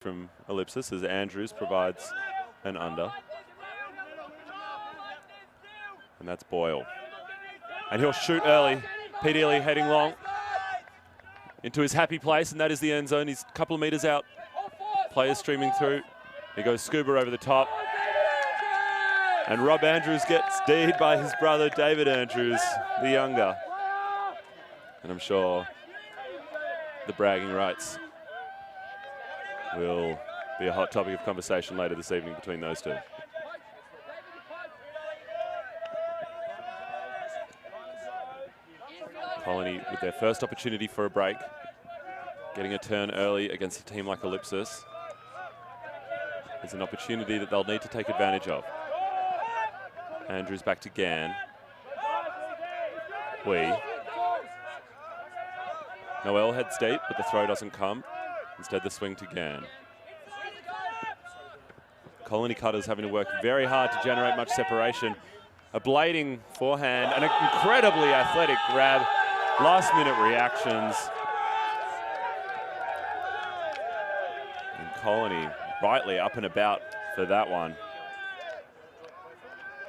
from Ellipsis as Andrews provides an under. And that's Boyle. And he'll shoot early. Pete Ely heading long into his happy place, and that is the end zone. He's a couple of metres out. Players streaming through. He goes scuba over the top. And Rob Andrews gets D'd by his brother David Andrews, the younger. And I'm sure the bragging rights will be a hot topic of conversation later this evening between those two. Colony with their first opportunity for a break, getting a turn early against a team like Ellipsis is an opportunity that they'll need to take advantage of. Andrews back to Gann. Noel heads deep, but the throw doesn't come. Instead, the swing to Gann. Colony Cutters having to work very hard to generate much separation. A blading forehand, an incredibly athletic grab. Last minute reactions. And Colony rightly up and about for that one.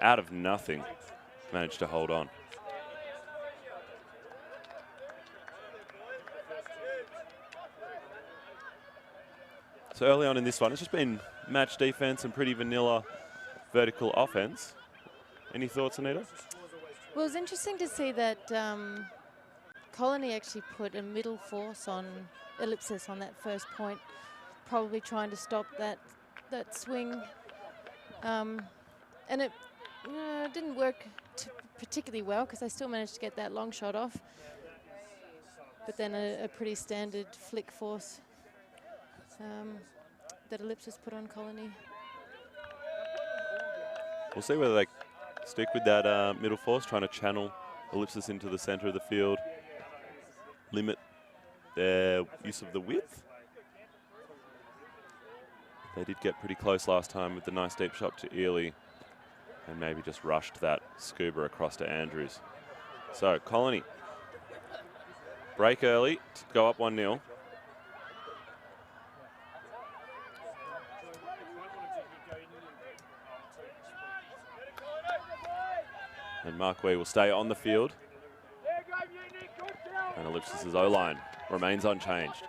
Out of nothing, managed to hold on. So early on in this one, it's just been match defense and pretty vanilla vertical offense. Any thoughts, Anita? Well, it was interesting to see that Colony actually put a middle force on Ellipsis on that first point, probably trying to stop that swing. And it didn't work particularly well because they still managed to get that long shot off. But then a pretty standard flick force that Ellipsis put on Colony. We'll see whether they stick with that middle force, trying to channel Ellipsis into the centre of the field, limit their use of the width. They did get pretty close last time with the nice deep shot to Ely, and maybe just rushed that scuba across to Andrews. So Colony break early to go up 1-0. And Mark Wee will stay on the field. And Ellipsis' O-line remains unchanged.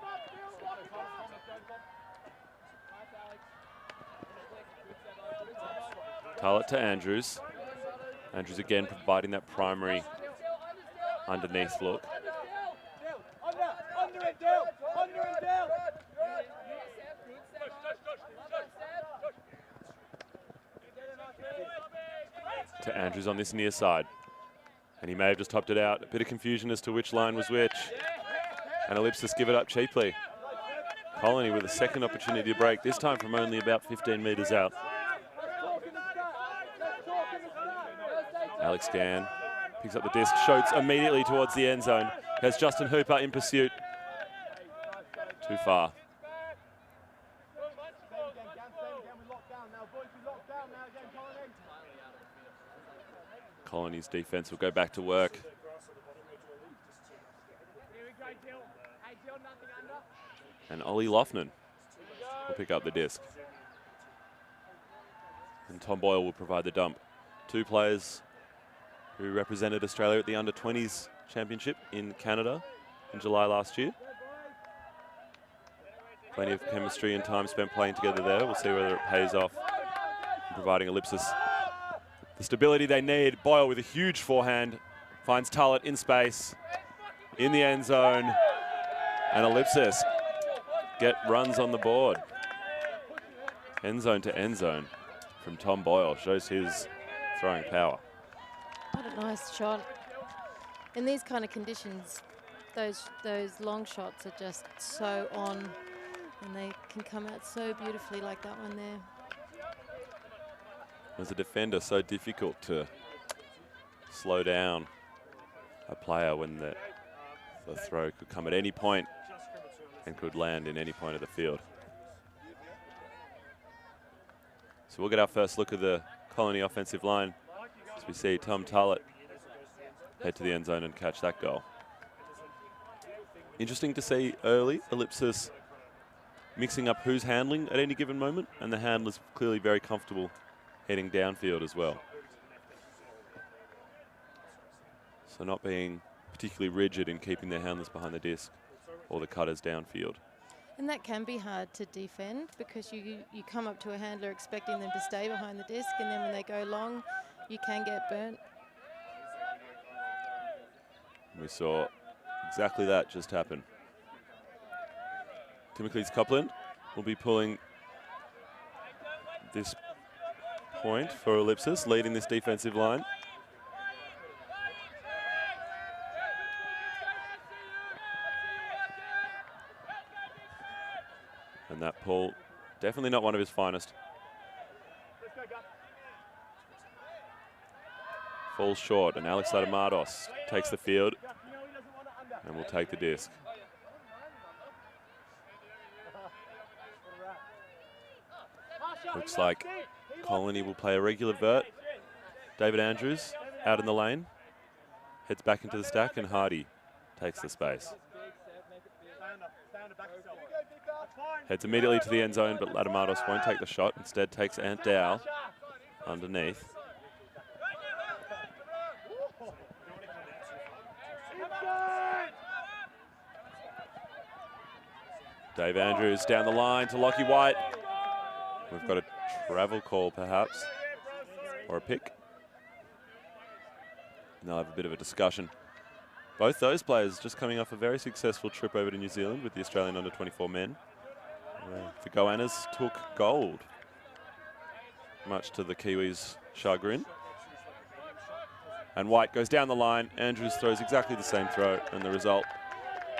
Tullett to Andrews. Andrews again providing that primary underneath look. To Andrews on this near side. And he may have just topped it out. A bit of confusion as to which line was which. And Ellipsis give it up cheaply. Colony with a second opportunity to break, this time from only about 15 metres out. Alex Gann picks up the disc, shoots immediately towards the end zone. Has Justin Hooper in pursuit. Too far. Colony's defense will go back to work. And Ollie Loughnan will pick up the disc. And Tom Boyle will provide the dump. Two players who represented Australia at the Under-20s Championship in Canada in July last year. Plenty of chemistry and time spent playing together there. We'll see whether it pays off in providing Ellipsis the stability they need. Boyle with a huge forehand, finds Tullett in space, in the end zone, and Ellipsis get runs on the board. End zone to end zone from Tom Boyle, shows his throwing power. What a nice shot. In these kind of conditions, those long shots are just so on, and they can come out so beautifully like that one there. As a defender, so difficult to slow down a player when the throw could come at any point and could land in any point of the field. So we'll get our first look at the Colony offensive line as we see Tom Tullett head to the end zone and catch that goal. Interesting to see early Ellipsis mixing up who's handling at any given moment, and the handler's clearly very comfortable heading downfield as well. So not being particularly rigid in keeping their handlers behind the disc or the cutters downfield. And that can be hard to defend because you come up to a handler expecting them to stay behind the disc, and then when they go long, you can get burnt. We saw exactly that just happen. Timothy's Copeland will be pulling this point for Ellipsis, leading this defensive line. And that pull, definitely not one of his finest. Falls short, and Alex Latamatos takes the field and will take the disc. Looks like Colony will play a regular vert. David Andrews out in the lane, heads back into the stack, and Hardy takes the space. Heads immediately to the end zone, but Latamatos won't take the shot. Instead takes Ant Dow underneath. Dave Andrews down the line to Lockie White. We've got a travel call perhaps, or a pick. And they'll have a bit of a discussion. Both those players just coming off a very successful trip over to New Zealand with the Australian under-24 men. The Goannas took gold, much to the Kiwis' chagrin. And White goes down the line. Andrews throws exactly the same throw, and the result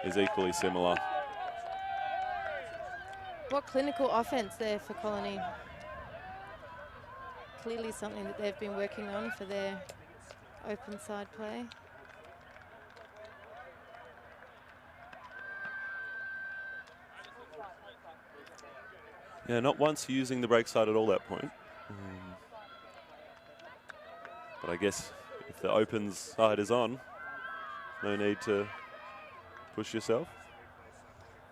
is equally similar. What clinical offense there for Colony. Clearly something that they've been working on for their open side play. Yeah, not once using the break side at all that point. But I guess if the open side is on, no need to push yourself.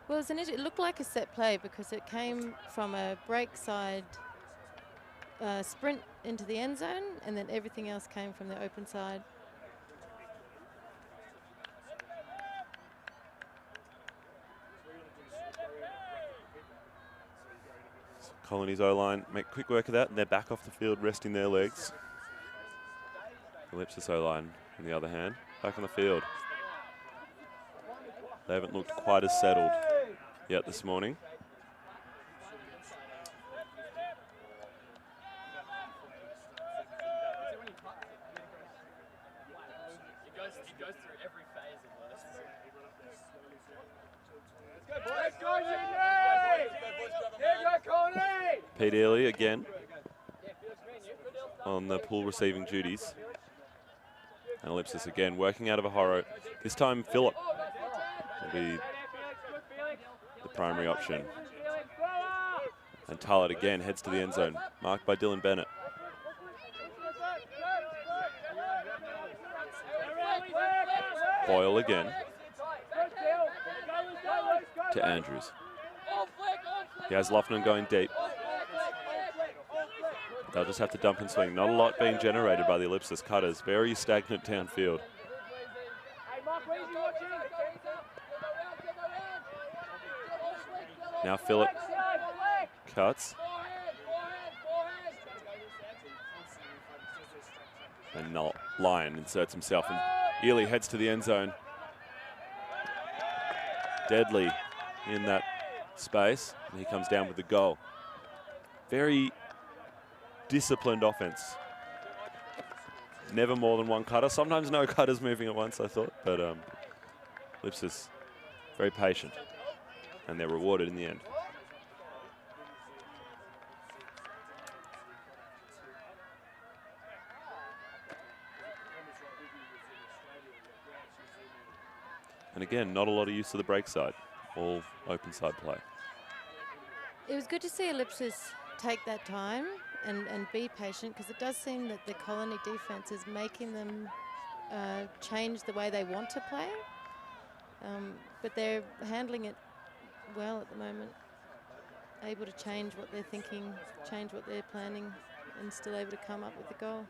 Well, it looked like a set play because it came from a break side sprint into the end zone, and then everything else came from the open side. So Colony's O-line make quick work of that, and they're back off the field resting their legs. Ellipsis O-line, on the other hand, back on the field. They haven't looked quite as settled yet this morning. He goes through every phase of this. Pete Ely again on the pull receiving duties. And Ellipsis again working out of a horror. This time Phillip will be the primary option. And Tullett again heads to the end zone, marked by Dylan Bennett. Boyle again to Andrews. He has Loughnan going deep. They'll just have to dump and swing. Not a lot being generated by the Ellipsis cutters. Very stagnant downfield. Now Phillip cuts. And Lyon inserts himself, and Ely heads to the end zone. Deadly in that space, and he comes down with the goal. Very disciplined offense. Never more than one cutter. Sometimes no cutters moving at once, I thought, but Ellipsis very patient, and they're rewarded in the end. And again, not a lot of use of the break side, all open side play. It was good to see Ellipsis take that time and be patient, because it does seem that the Colony defense is making them change the way they want to play. But they're handling it well at the moment. able to change what they're thinking, change what they're planning, and still able to come up with the goal.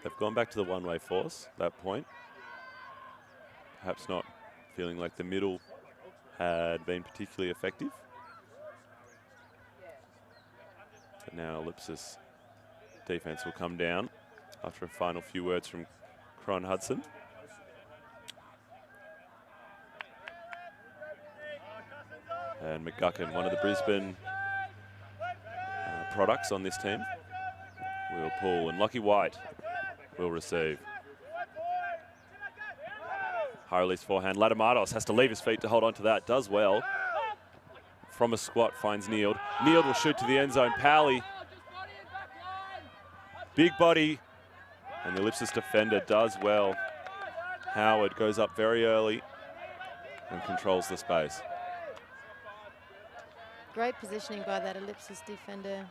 They've gone back to the one-way force at that point. Perhaps not feeling like the middle had been particularly effective. But now Ellipsis defense will come down after a final few words from Cron Hudson. And McGuckin, one of the Brisbane products on this team, will pull, and Lockie White will receive. High release forehand. Latamatos has to leave his feet to hold on to that. Does well. From a squat finds Neeld. Neeld will shoot to the end zone. Powley. Big body. And the Ellipsis defender does well. Howard goes up very early and controls the space. Great positioning by that Ellipsis defender.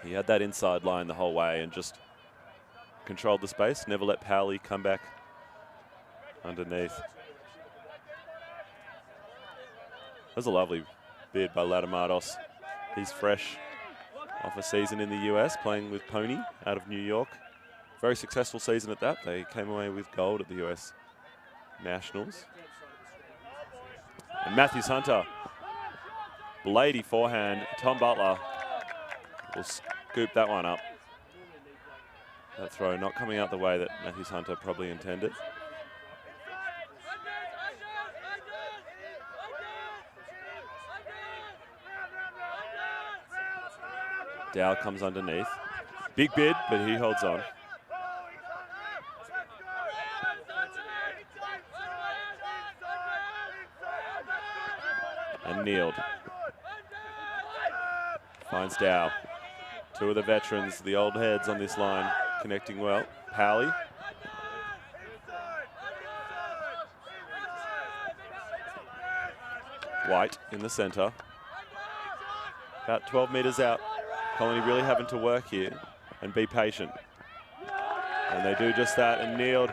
He had that inside line the whole way and just controlled the space, never let Powley come back underneath. That was a lovely bid by Latamatos. He's fresh off a season in the US, playing with Pony out of New York. Very successful season at that. They came away with gold at the US Nationals. And Matthews Hunter, Blady forehand. Tom Butler will scoop that one up. That throw not coming out the way that Matthews Hunter probably intended. Dow comes underneath. Big bid, but he holds on. And Neeld finds Dow. Two of the veterans, the old heads on this line, connecting well. Powley. White in the centre. About 12 metres out. Colony really having to work here and be patient. And they do just that, and Neeld,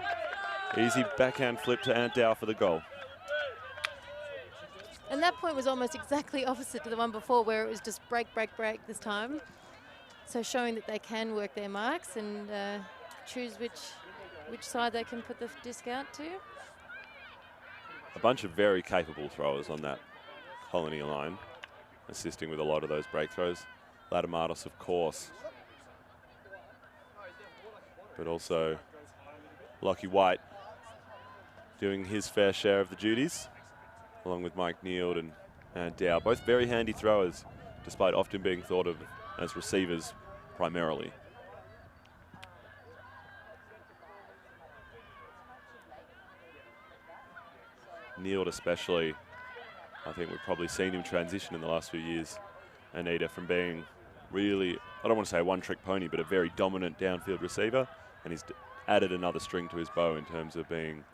easy backhand flip to Ant Dow for the goal. And that point was almost exactly opposite to the one before, where it was just break, break, break this time. So showing that they can work their marks and choose which side they can put the disc out to. A bunch of very capable throwers on that Colony line, assisting with a lot of those break throws. Latamatos, of course. But also Lockie White doing his fair share of the duties, along with Mike Neeld and Dow. Both very handy throwers, despite often being thought of as receivers primarily. Neeld especially, I think we've probably seen him transition in the last few years, Anita, from being really, I don't want to say a one-trick pony, but a very dominant downfield receiver, and he's added another string to his bow in terms of being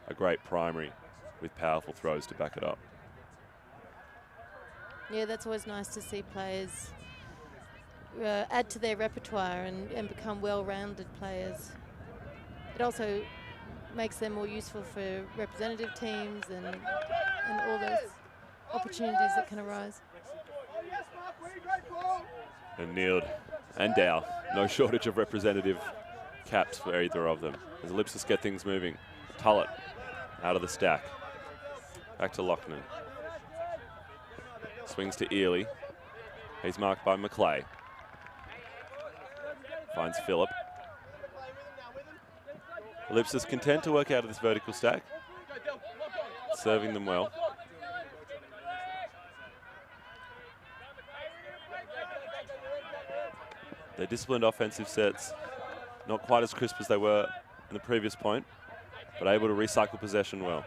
a great primary with powerful throws to back it up. Yeah, that's always nice to see players add to their repertoire and become well-rounded players. It also makes them more useful for representative teams and all those opportunities that can arise. And Neeld and Dow, no shortage of representative caps for either of them. As Ellipsis get things moving. Tullett out of the stack. Back to Lochnan. Swings to Ely. He's marked by McClay. Finds Phillip. Ellipsis content to work out of this vertical stack. Serving them well. Their disciplined offensive sets, not quite as crisp as they were in the previous point, but able to recycle possession well.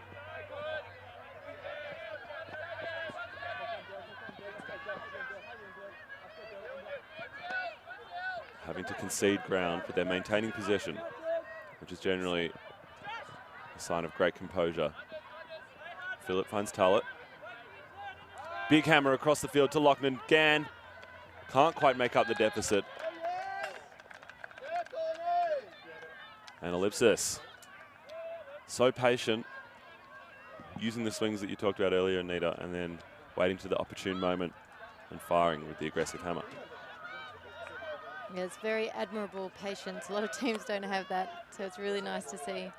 Having to concede ground, but they're maintaining possession, which is generally a sign of great composure. Phillip finds Tullett. Big hammer across the field to Lochnan. Gann can't quite make up the deficit. And Ellipsis, so patient, using the swings that you talked about earlier, Anita, and then waiting to the opportune moment and firing with the aggressive hammer. Yeah, it's very admirable patience. A lot of teams don't have that, so it's really nice to see.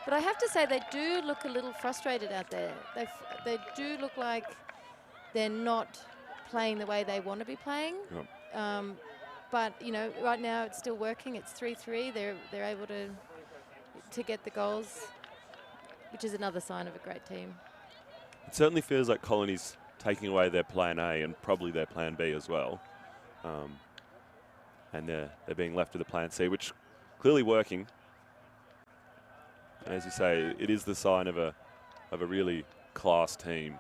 But I have to say, they do look a little frustrated out there. They do look like they're not playing the way they want to be playing. Yep. But, you know, right now it's still working. It's 3-3. They're able to get the goals, which is another sign of a great team. It certainly feels like Colony's taking away their plan A and probably their plan B as well. And they're being left with a plan C, which clearly working. And as you say, it is the sign of a really class team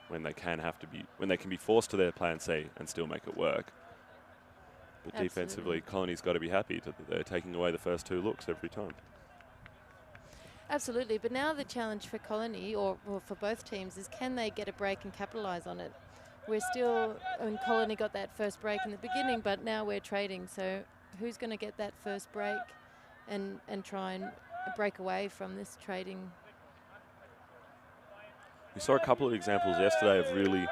when they can be forced to their plan C and still make it work. But Absolutely. Defensively, Colony's got to be happy that they're taking away the first 2 looks every time. Absolutely, but now the challenge for Colony, or for both teams, is can they get a break and capitalise on it? We're still, Colony got that first break in the beginning, but now we're trading. So who's going to get that first break and try and break away from this trading? We saw a couple of examples yesterday of really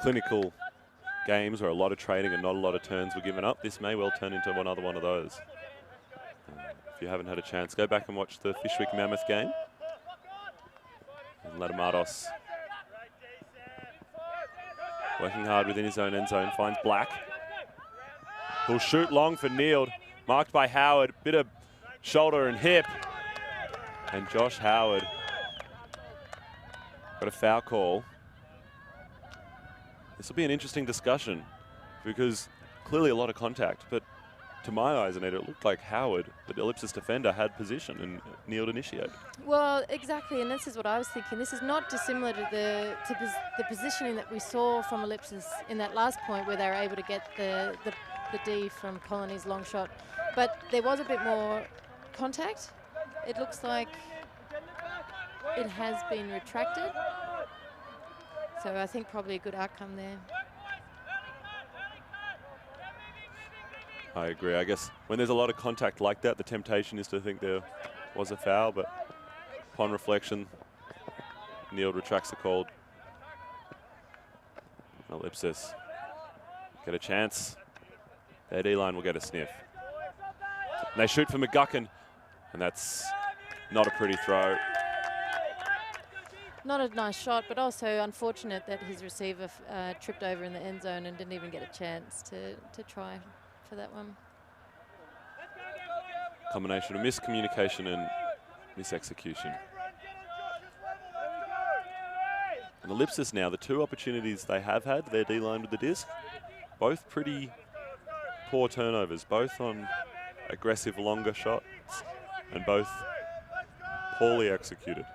clinical games where a lot of trading and not a lot of turns were given up. This may well turn into another one of those. If you haven't had a chance, go back and watch the Fishwick Mammoth game. And Latamatos working hard within his own end zone, finds Black. He'll shoot long for Neild, marked by Howard, bit of shoulder and hip. And Josh Howard got a foul call. This will be an interesting discussion because clearly a lot of contact, but to my eyes, Anita, it looked like Howard, the Ellipsis defender, had position and Neild initiated. Well, exactly, and this is what I was thinking. This is not dissimilar to the positioning that we saw from Ellipsis in that last point where they were able to get the D from Colony's long shot. But there was a bit more contact. It looks like it has been retracted. So I think probably a good outcome there. I agree. I guess when there's a lot of contact like that, the temptation is to think there was a foul, but upon reflection, Neild retracts the call. Ellipsis get a chance. Their D-line will get a sniff. And they shoot for McGuckin, and that's not a pretty throw. Not a nice shot, but also unfortunate that his receiver tripped over in the end zone and didn't even get a chance to try for that one. Combination of miscommunication and misexecution. And Ellipsis now, the 2 opportunities they have had, their D-line with the disc, both pretty poor turnovers, both on aggressive longer shots and both poorly executed.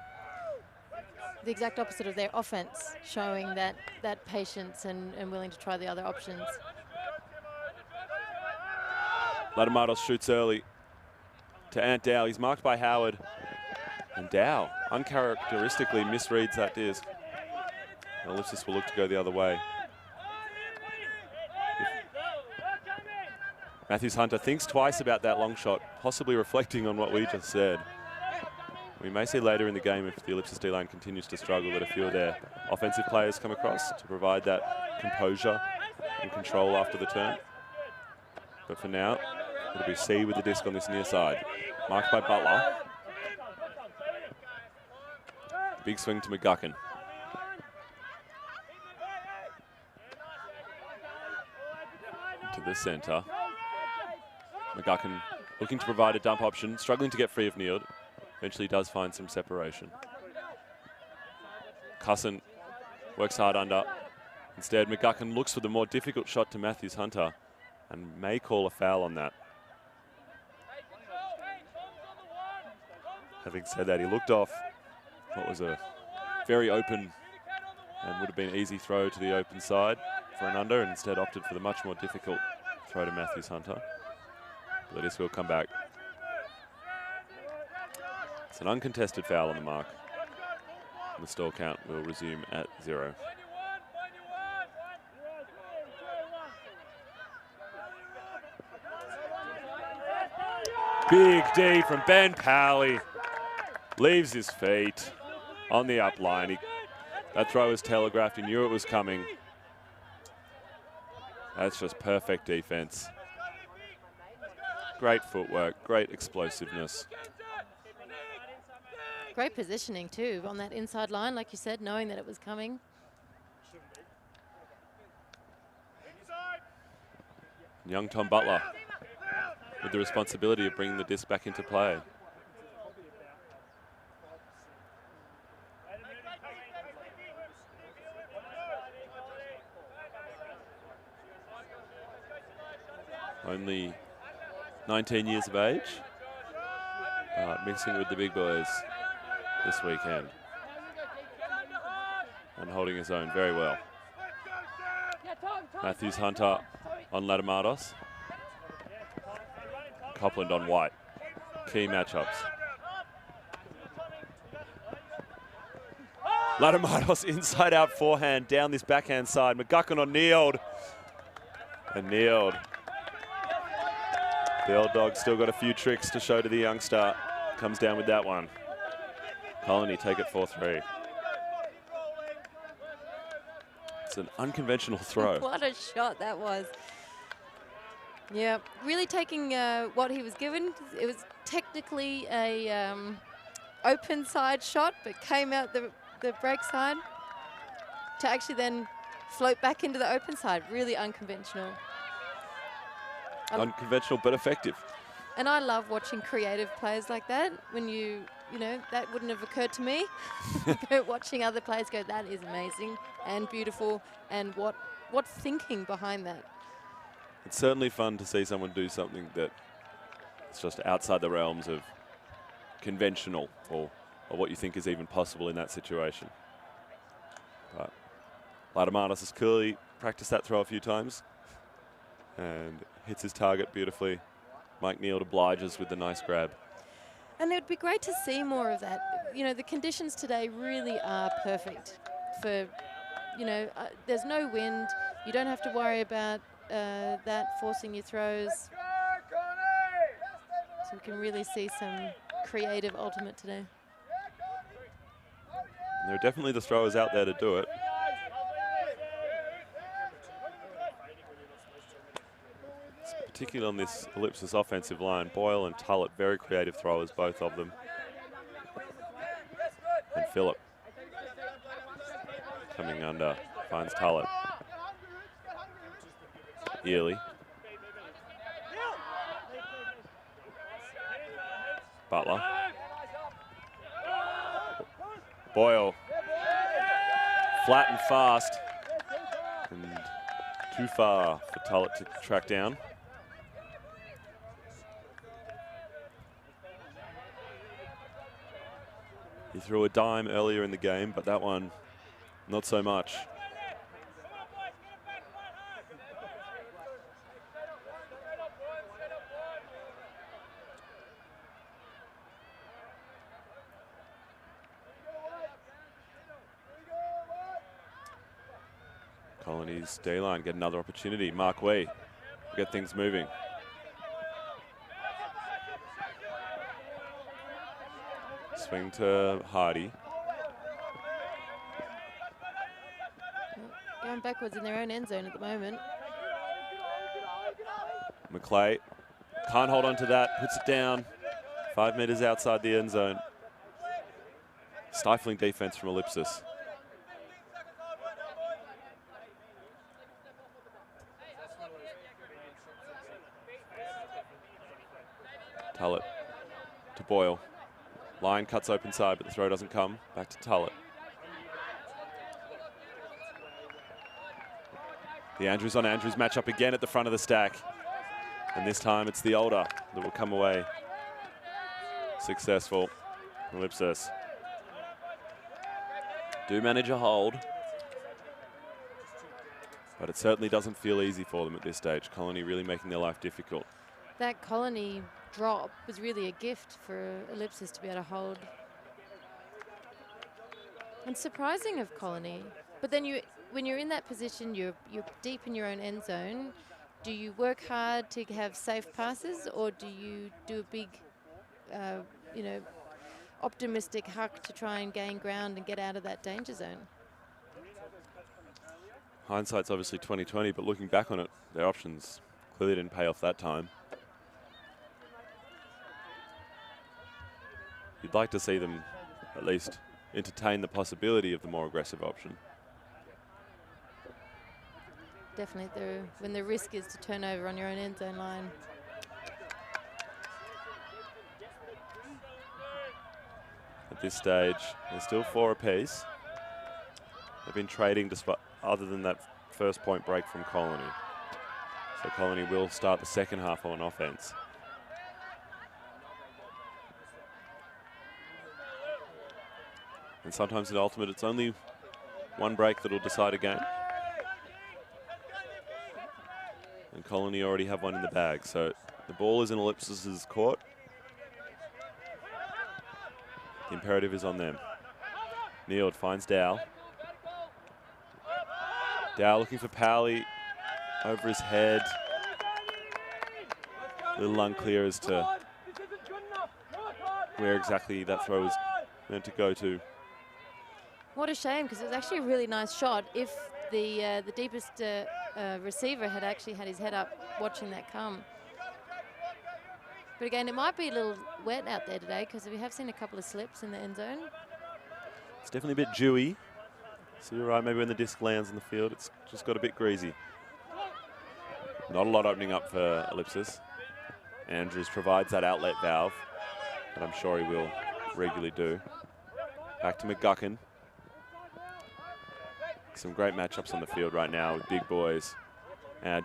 The exact opposite of their offense, showing that patience and willing to try the other options. Latamatos shoots early to Ant Dow. He's marked by Howard. And Dow uncharacteristically misreads that disc. Ellipsis will look to go the other way. Matthews Hunter thinks twice about that long shot, possibly reflecting on what we just said. We may see later in the game, if the Ellipsis D-line continues to struggle, that a few of their offensive players come across to provide that composure and control after the turn. But for now, it'll be C with the disc on this near side. Marked by Butler. Big swing to McGuckin. To the center. McGuckin looking to provide a dump option, struggling to get free of Neild. Eventually does find some separation. Cusson works hard under. Instead, McGuckin looks for the more difficult shot to Matthews Hunter and may call a foul on that. Having said that, he looked off what was a very open and would have been easy throw to the open side for an under, and instead opted for the much more difficult throw to Matthews Hunter. But this will come back. It's an uncontested foul on the mark. And the stall count will resume at 0. Big D from Ben Powley. Leaves his feet on the up line. That throw was telegraphed. He knew it was coming. That's just perfect defense. Great footwork, great explosiveness. Great positioning too on that inside line, like you said, knowing that it was coming. Young Tom Butler with the responsibility of bringing the disc back into play. Only 19 years of age, mixing with the big boys this weekend and holding his own very well. Matthews Hunter on Latamatos. Copland on White. Key matchups. Latamatos inside out forehand down this backhand side. McGuckin on Neild. And Neild. The old dog still got a few tricks to show to the youngster. Comes down with that one. Colony take it 4-3. It's an unconventional throw. What a shot that was. Yeah, really taking what he was given. It was technically a open side shot, but came out the break side to actually then float back into the open side. Really unconventional. Unconventional but effective. And I love watching creative players like that. When you know, that wouldn't have occurred to me. Watching other players go, that is amazing and beautiful, and what thinking behind that. It's certainly fun to see someone do something that is just outside the realms of conventional or what you think is even possible in that situation. But Latamatos has clearly practiced that throw a few times and hits his target beautifully. Mike Neild obliges with the nice grab. And it would be great to see more of that. You know, the conditions today really are perfect for, you know, there's no wind. You don't have to worry about that forcing your throws. So we can really see some creative ultimate today. There are definitely the throwers out there to do it. Particularly on this Ellipsis offensive line, Boyle and Tullett, very creative throwers, both of them. And Phillip coming under, finds Tullett. Ely. Butler. Boyle. Flat and fast. And too far for Tullett to track down. He threw a dime earlier in the game, but that one, not so much. Colony's D-line get another opportunity. Mark Wee get things moving. Swing to Hardy. Going backwards in their own end zone at the moment. McClay can't hold on to that, puts it down. 5 meters outside the end zone. Stifling defense from Ellipsis. Tullett to Boyle. Line cuts open side, but the throw doesn't come. Back to Tullett. The Andrews on Andrews matchup again at the front of the stack. And this time it's the older that will come away successful. Ellipsis do manage a hold, but it certainly doesn't feel easy for them at this stage. Colony really making their life difficult. That Colony drop was really a gift for Ellipsis to be able to hold. And surprising of Colony. But then when you're in that position, you're deep in your own end zone. do you work hard to have safe passes, or do you do a big, you know, optimistic huck to try and gain ground and get out of that danger zone? Hindsight's obviously 20/20, but looking back on it, their options clearly didn't pay off that time. You'd like to see them at least entertain the possibility of the more aggressive option. Definitely, when the risk is to turn over on your own end zone line. At this stage, there's still 4 apiece. They've been trading despite, other than that first point break from Colony. So Colony will start the second half on offense. And sometimes in ultimate, it's only one break that'll decide a game. And Colony already have one in the bag. So the ball is in Ellipsis' court. The imperative is on them. Neild finds Dow. Dow looking for Powley over his head. A little unclear as to where exactly that throw was meant to go to. What a shame, because it was actually a really nice shot. If the deepest receiver had actually had his head up watching that come. But again, it might be a little wet out there today, because we have seen a couple of slips in the end zone. It's definitely a bit dewy. So you're right, maybe when the disc lands in the field, it's just got a bit greasy. Not a lot opening up for Ellipsis. Andrews provides that outlet valve, that I'm sure he will regularly do. Back to McGuckin. Some great matchups on the field right now with big boys.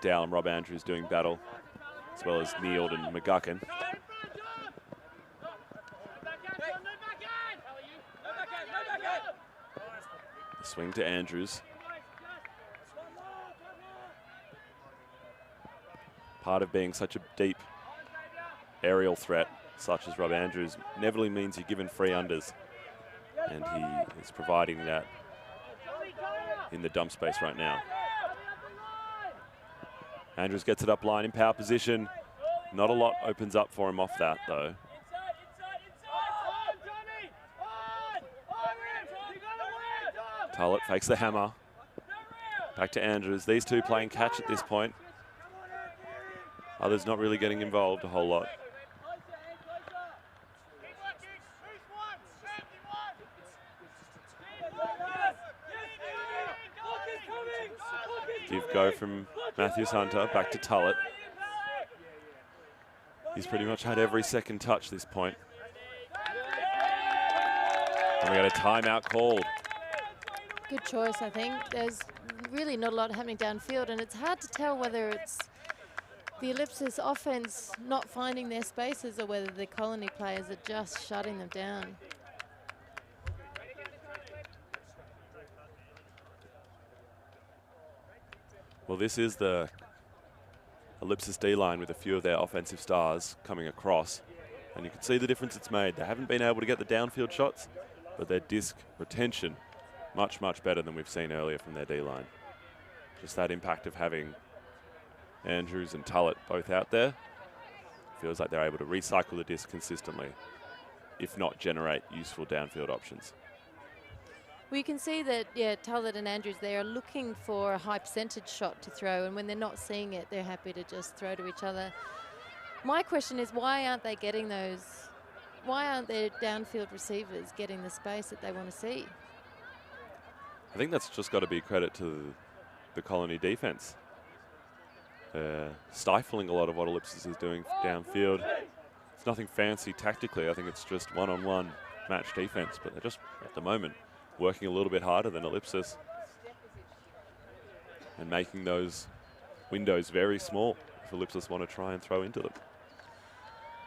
Dow and Rob Andrews doing battle, as well as Neild and McGuckin. Swing to Andrews. Part of being such a deep aerial threat, such as Rob Andrews, never means you're given free unders. And he is providing that in the dump space right now. Andrews gets it up line in power position. Not a lot opens up for him off that, though. Tullett fakes the hammer. Back to Andrews. These two playing catch at this point. Others not really getting involved a whole lot. Give go from Matthews Hunter. Back to Tullett. He's pretty much had every second touch this point. And we got a timeout called. Good choice, I think. There's really not a lot happening downfield, and it's hard to tell whether it's the Ellipsis offense not finding their spaces or whether the Colony players are just shutting them down. Well, this is the Ellipsis D-line with a few of their offensive stars coming across. And you can see the difference it's made. They haven't been able to get the downfield shots, but their disc retention much, much better than we've seen earlier from their D-line. Just that impact of having Andrews and Tullett both out there. Feels like they're able to recycle the disc consistently, if not generate useful downfield options. Well, you can see that, yeah, Tullett and Andrews, they are looking for a high percentage shot to throw, and when they're not seeing it, they're happy to just throw to each other. My question is, why aren't they getting those? Why aren't their downfield receivers getting the space that they want to see? I think that's just got to be credit to the Colony defense. Stifling a lot of what Ellipsis is doing downfield. It's nothing fancy tactically. I think it's just one-on-one match defense, but they're just, at the moment, working a little bit harder than Ellipsis and making those windows very small if Ellipsis want to try and throw into them.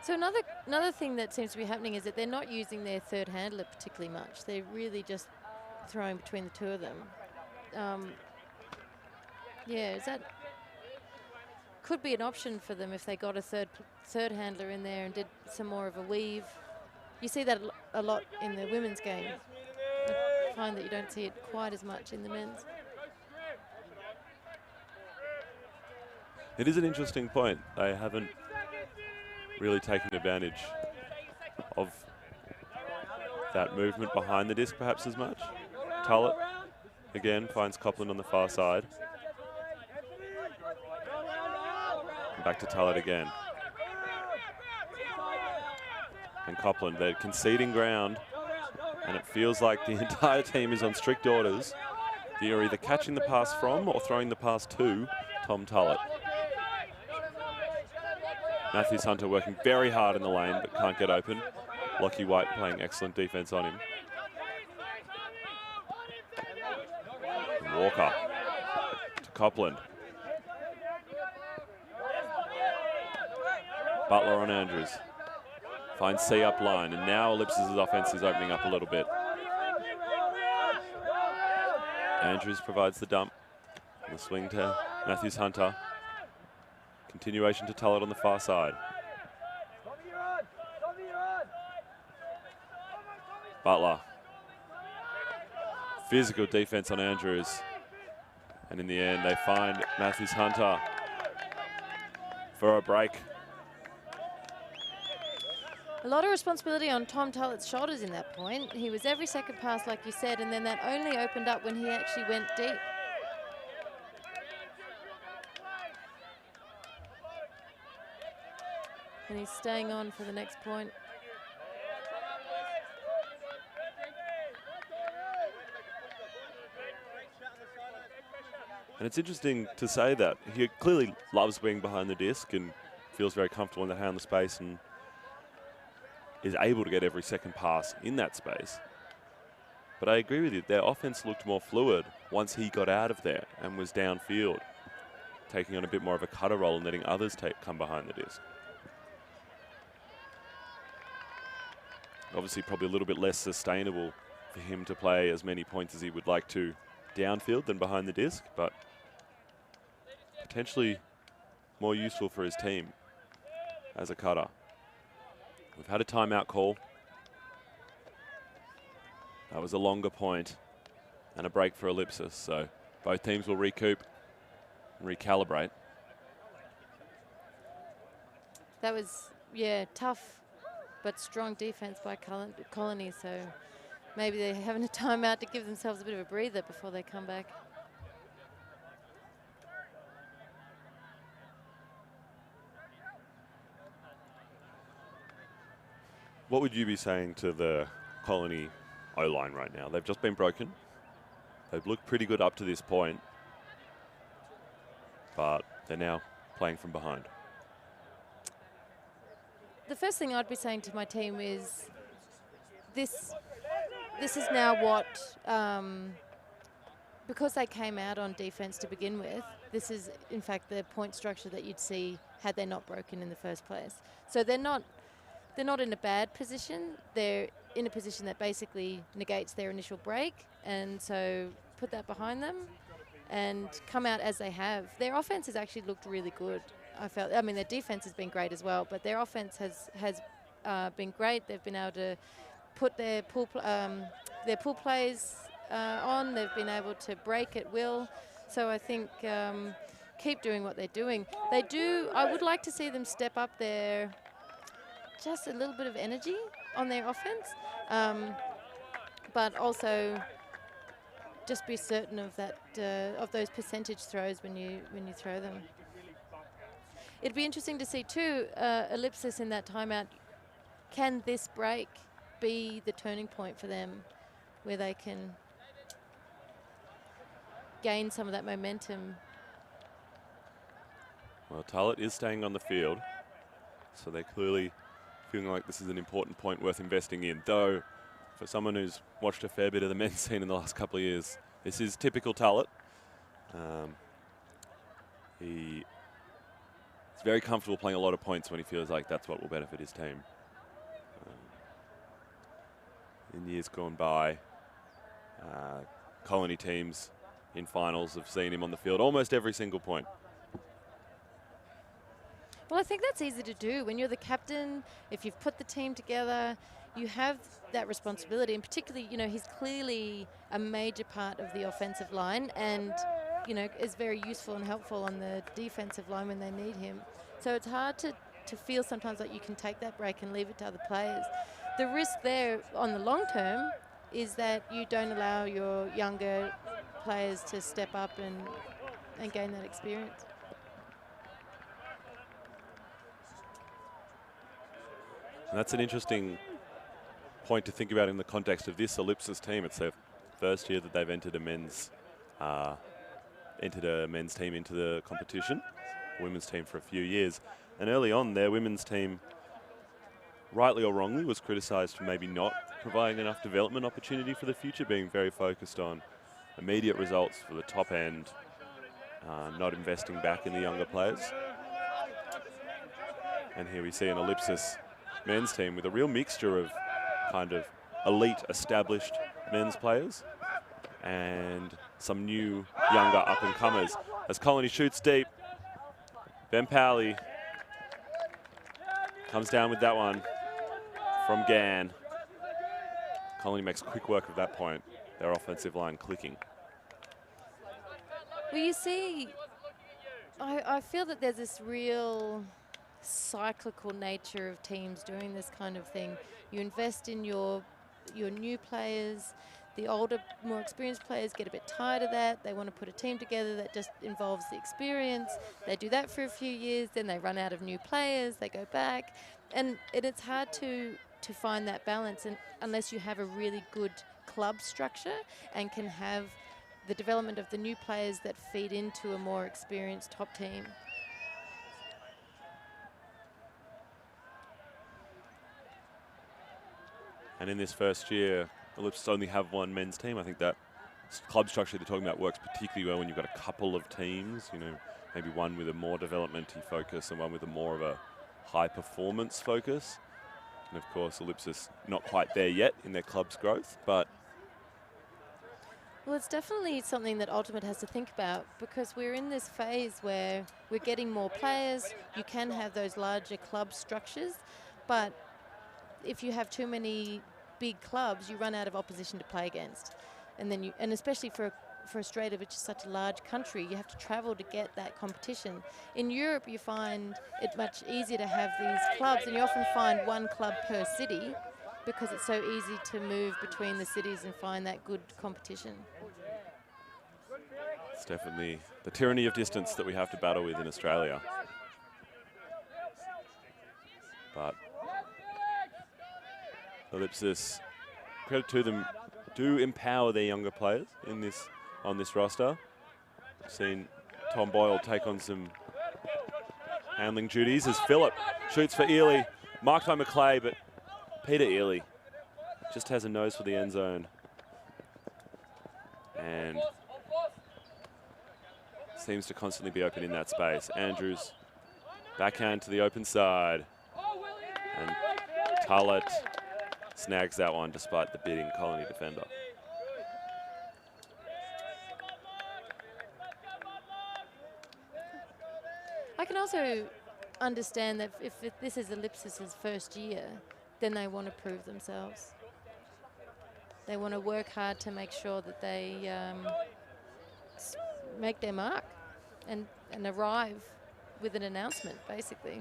So another thing that seems to be happening is that they're not using their third handler particularly much. They're really just throwing between the two of them. Yeah, is that could be an option for them if they got a third handler in there and did some more of a weave. You see that a lot in the women's game. I find that you don't see it quite as much in the men's. It is an interesting point. They haven't really taken advantage of that movement behind the disc perhaps as much. Tullett again finds Copland on the far side. And back to Tullett again. And Copland, they're conceding ground, and it feels like the entire team is on strict orders. They're either catching the pass from or throwing the pass to Tom Tullett. Matthews Hunter working very hard in the lane but can't get open. Lockie White playing excellent defense on him. And Walker to Copland. Butler on Andrews. Finds C up line, and now Ellipsis' offense is opening up a little bit. Andrews provides the dump. And the swing to Matthews Hunter. Continuation to Tullett on the far side. Butler. Physical defense on Andrews. And in the end, they find Matthews Hunter for a break. A lot of responsibility on Tom Tullett's shoulders in that point. He was every second pass, like you said, and then that only opened up when he actually went deep. And he's staying on for the next point. And it's interesting to say that. He clearly loves being behind the disc and feels very comfortable in that hand of space and is able to get every second pass in that space. But I agree with you, their offense looked more fluid once he got out of there and was downfield, taking on a bit more of a cutter role and letting others come behind the disc. Obviously probably a little bit less sustainable for him to play as many points as he would like to downfield than behind the disc, but potentially more useful for his team as a cutter. We've had a timeout call. That was a longer point and a break for Ellipsis, so both teams will recoup and recalibrate. That was, yeah, tough but strong defense by Colony, so maybe they're having a timeout to give themselves a bit of a breather before they come back. What would you be saying to the Colony O-line right now? They've just been broken. They've looked pretty good up to this point, but they're now playing from behind. The first thing I'd be saying to my team is this is now what, because they came out on defense to begin with, this is in fact the point structure that you'd see had they not broken in the first place. So they're not in a bad position. They're in a position that basically negates their initial break, and so put that behind them and come out as they have. Their offense has actually looked really good. I mean, their defense has been great as well, but their offense has been great. They've been able to put their pool plays on. They've been able to break at will. So I think keep doing what they're doing. I would like to see them step up their just a little bit of energy on their offense, but also just be certain of that of those percentage throws when you throw them. It'd be interesting to see too, Ellipsis in that timeout. Can this break be the turning point for them, where they can gain some of that momentum? Well, Tullett is staying on the field, so they're clearly feeling like this is an important point worth investing in. Though, for someone who's watched a fair bit of the men's scene in the last couple of years, this is typical Tullett. He's very comfortable playing a lot of points when he feels like that's what will benefit his team. In years gone by, Colony teams in finals have seen him on the field almost every single point. Well, I think that's easy to do. When you're the captain, if you've put the team together, you have that responsibility. And particularly, he's clearly a major part of the offensive line. And, you know, is very useful and helpful on the defensive line when they need him. So it's hard to feel sometimes like you can take that break and leave it to other players. The risk there on the long term is that you don't allow your younger players to step up and gain that experience. And that's an interesting point to think about in the context of this Ellipsis team. It's their first year that they've entered a men's team into the competition, women's team for a few years. And early on, their women's team, rightly or wrongly, was criticised for maybe not providing enough development opportunity for the future, being very focused on immediate results for the top end, not investing back in the younger players. And here we see an Ellipsis men's team with a real mixture of kind of elite, established men's players and some new, younger up-and-comers. As Colony shoots deep, Ben Powley comes down with that one from Gann. Colony makes quick work of that point, their offensive line clicking. Well, you see, I feel that there's this real cyclical nature of teams doing this kind of thing. You invest in your new players. The older, more experienced players get a bit tired of that. They want to put a team together that just involves the experience. They do that for a few years, then they run out of new players, they go back. And it's hard to find that balance unless you have a really good club structure and can have the development of the new players that feed into a more experienced top team. And in this first year, Ellipsis only have one men's team. I think that club structure they're talking about works particularly well when you've got a couple of teams, you know, maybe one with a more developmental focus and one with a more of a high performance focus. And of course, Ellipsis not quite there yet in their club's growth, but well, it's definitely something that Ultimate has to think about because we're in this phase where we're getting more players. You can have those larger club structures, but if you have too many big clubs, you run out of opposition to play against. And then and especially for Australia, which is such a large country, you have to travel to get that competition. In Europe, you find it much easier to have these clubs, and you often find one club per city because it's so easy to move between the cities and find that good competition. it's definitely the tyranny of distance that we have to battle with in Australia. But Ellipsis, credit to them, do empower their younger players on this roster. I've seen Tom Boyle take on some handling duties as Phillip shoots for Ely, marked by McClay, but Peter Ely just has a nose for the end zone. And seems to constantly be open in that space. Andrews, backhand to the open side. And Tullett snags that one despite the bidding Colony defender. I can also understand that if this is Ellipsis' first year, then they want to prove themselves. They want to work hard to make sure that they make their mark and arrive with an announcement, basically.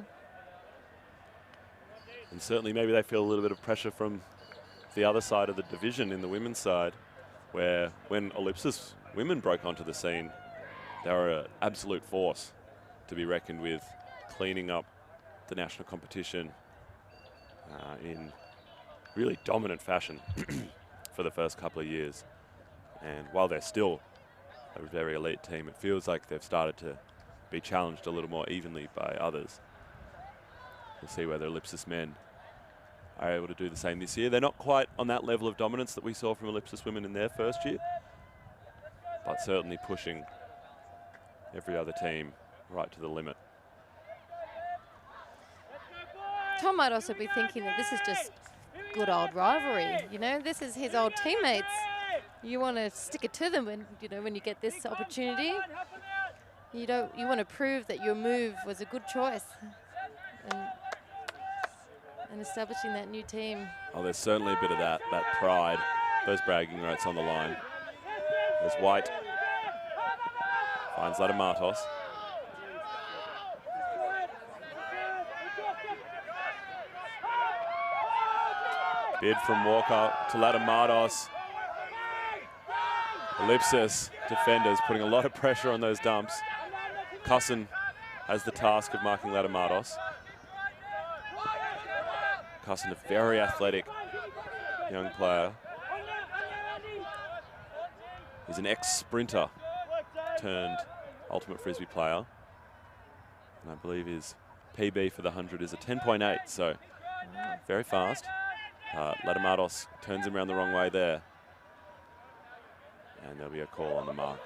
And certainly maybe they feel a little bit of pressure from the other side of the division in the women's side, where when Ellipsis women broke onto the scene, they were an absolute force to be reckoned with, cleaning up the national competition in really dominant fashion for the first couple of years. And while they're still a very elite team, it feels like they've started to be challenged a little more evenly by others. We'll see whether Ellipsis men are able to do the same this year. They're not quite on that level of dominance that we saw from Ellipsis women in their first year, but certainly pushing every other team right to the limit. Tom might also be thinking that this is just good old rivalry. You know, this is his old teammates. You want to stick it to them when you get this opportunity. You want to prove that your move was a good choice. And establishing that new team. Oh, there's certainly a bit of that pride, those bragging rights on the line. There's White. Finds Latamatos. Bid from Walker to Latamatos. Ellipsis defenders putting a lot of pressure on those dumps. Cusson has the task of marking Latamatos. Cusson, a very athletic young player. He's an ex-sprinter turned ultimate Frisbee player. And I believe his PB for the 100 is a 10.8, so very fast. Latamatos turns him around the wrong way there. And there'll be a call on the mark.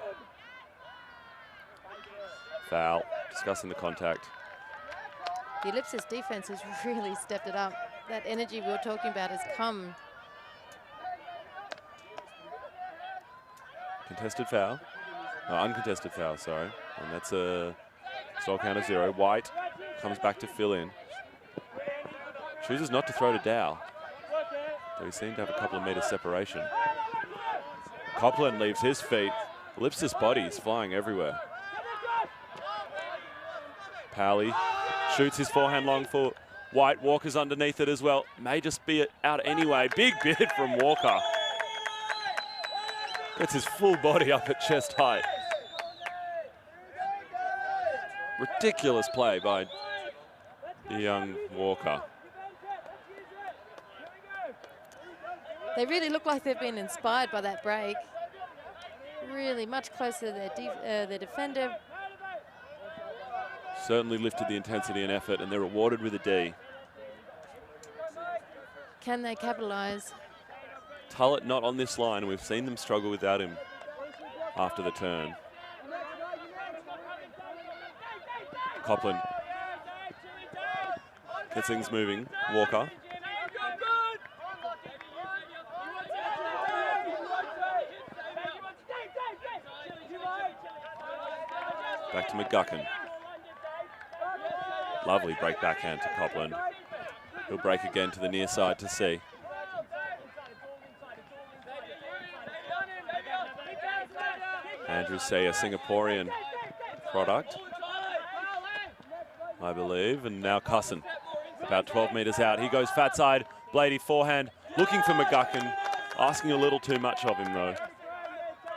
Foul, discussing the contact. The Ellipsis defense has really stepped it up. That energy we were talking about has come. Contested foul. No, uncontested foul, sorry. And that's a stall count of 0. White comes back to fill in. Chooses not to throw to Dow, though he seemed to have a couple of metres separation. Copland leaves his feet. Ellipsis body is flying everywhere. Powley shoots his forehand long for White. Walker's underneath it as well. May just be out anyway. Big bid from Walker. Gets his full body up at chest height. Ridiculous play by the young Walker. They really look like they've been inspired by that break. Really much closer to their defender. Certainly lifted the intensity and effort, and they're rewarded with a D. Can they capitalise? Tullett not on this line, and we've seen them struggle without him after the turn. Copland gets things moving. Walker. Back to McGuckin. Lovely break backhand to Copland. He'll break again to the near side to C. Andrew Say, a Singaporean product, I believe. And now Cusson, about 12 metres out. He goes fat side, Blady forehand, looking for McGuckin, asking a little too much of him though.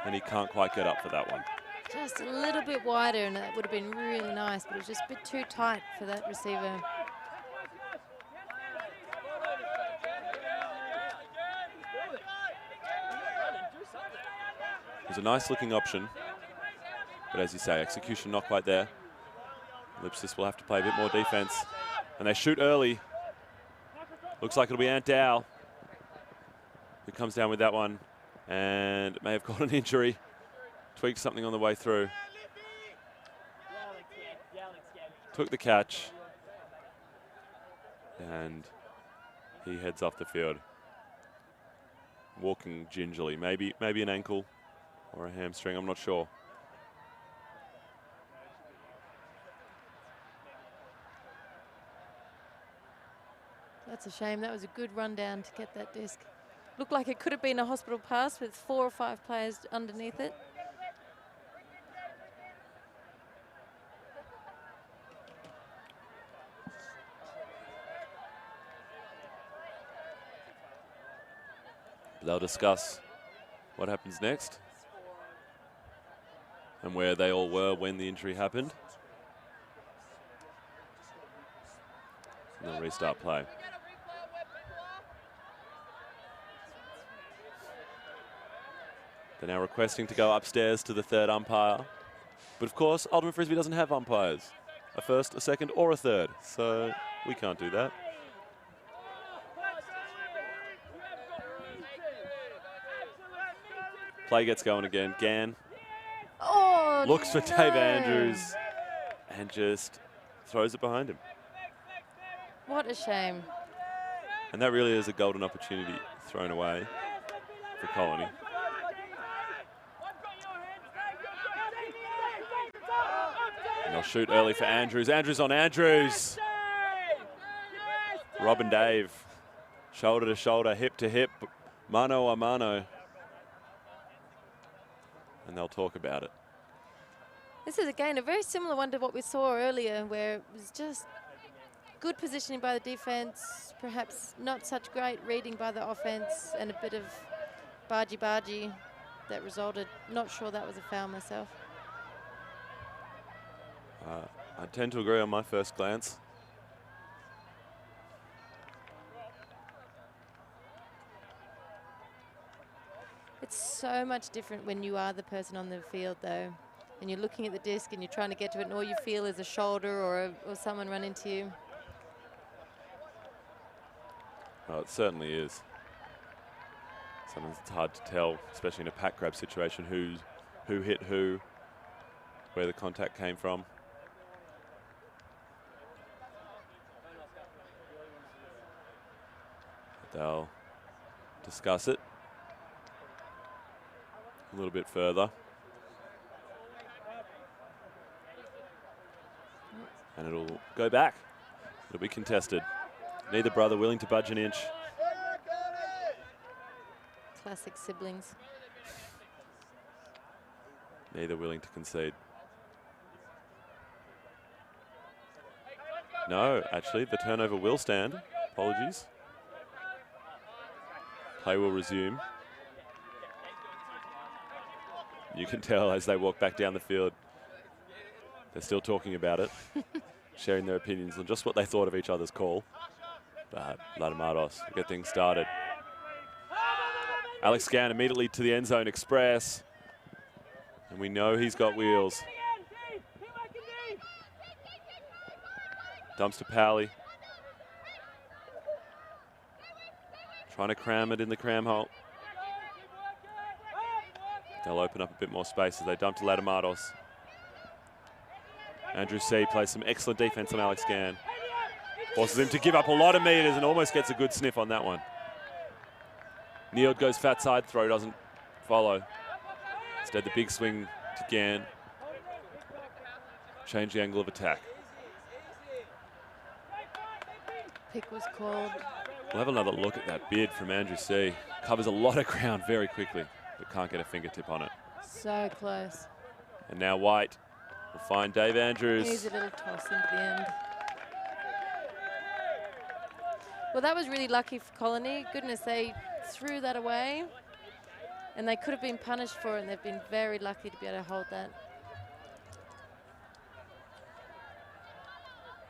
And he can't quite get up for that one. Just a little bit wider, and that would have been really nice, but it was just a bit too tight for that receiver. It was a nice looking option, but as you say, execution not quite there. Ellipsis will have to play a bit more defense, and they shoot early. Looks like it'll be Ant Dow who comes down with that one, and may have got an injury. Tweaked something on the way through. Took the catch, and he heads off the field, walking gingerly. Maybe an ankle or a hamstring, I'm not sure. That's a shame. That was a good rundown to get that disc. Looked like it could have been a hospital pass with 4 or 5 players underneath it. They'll discuss what happens next and where they all were when the injury happened. And they'll restart play. They're now requesting to go upstairs to the third umpire. But of course, Ultimate Frisbee doesn't have umpires. A first, a second, or a third. So we can't do that. Play gets going again. Gann looks for Dave Andrews and just throws it behind him. What a shame. And that really is a golden opportunity thrown away for Colony. And they'll shoot early for Andrews. Andrews on Andrews. Rob and Dave, shoulder to shoulder, hip to hip, mano a mano. And they'll talk about it. This is, again, a very similar one to what we saw earlier, where it was just good positioning by the defense, perhaps not such great reading by the offense, and a bit of bargy-bargy that resulted. Not sure that was a foul myself. I tend to agree on my first glance. It's so much different when you are the person on the field, though, and you're looking at the disc and you're trying to get to it, and all you feel is a shoulder or someone run into you. Oh, it certainly is. Sometimes it's hard to tell, especially in a pack grab situation, who hit who, where the contact came from. They'll discuss it a little bit further. And it'll go back. It'll be contested. Neither brother willing to budge an inch. Classic siblings. Neither willing to concede. No, actually, the turnover will stand. Apologies. Play will resume. You can tell as they walk back down the field, they're still talking about it, sharing their opinions on just what they thought of each other's call. But Latamatos will get things started. Alex Gann immediately to the end zone express. And we know he's got wheels. Dumps to Powley. Trying to cram it in the cram hole. They'll open up a bit more space as they dump to Latamatos. Andrew C plays some excellent defense on Alex Gann. Forces him to give up a lot of meters and almost gets a good sniff on that one. Neeld goes fat side, throw doesn't follow. Instead, the big swing to Gann. Change the angle of attack. Pick was called. We'll have another look at that bid from Andrew C. Covers a lot of ground very quickly, but can't get a fingertip on it. So close. And now White will find Dave Andrews. Here's a little toss into the end. Well, that was really lucky for Colony. Goodness, they threw that away. And they could have been punished for it, and they've been very lucky to be able to hold that.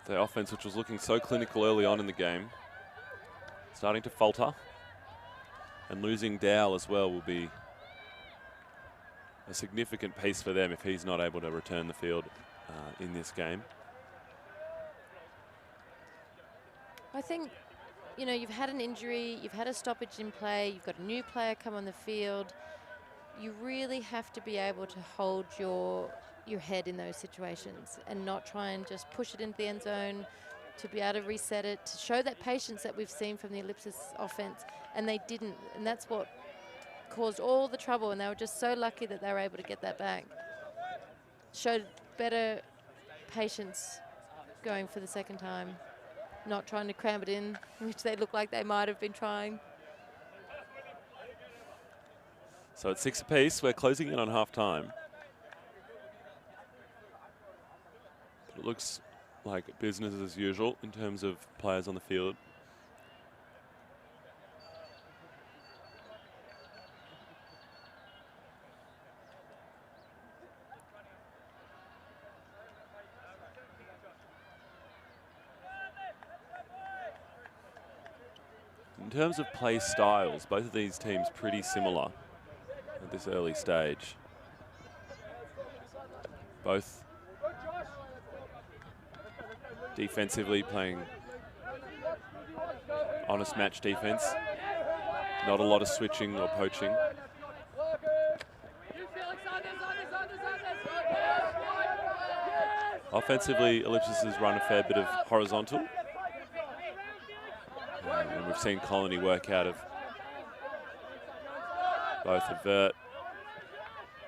The offense, which was looking so clinical early on in the game, starting to falter. And losing Dowell as well will be a significant piece for them if he's not able to return the field in this game. I think, you know, you've had an injury, you've had a stoppage in play, you've got a new player come on the field. You really have to be able to hold your head in those situations and not try and just push it into the end zone, to be able to reset it, to show that patience that we've seen from the Ellipsis offense, and they didn't, and that's what caused all the trouble, and they were just so lucky that they were able to get that back. Showed better patience going for the second time, not trying to cram it in, which they look like they might have been trying. So at 6 apiece, we're closing in on half time. But it looks like business as usual in terms of players on the field. In terms of play styles, both of these teams pretty similar at this early stage. Both defensively playing honest match defense. Not a lot of switching or poaching. Offensively, Ellipsis has run a fair bit of horizontal. And we've seen Colony work out of both a vert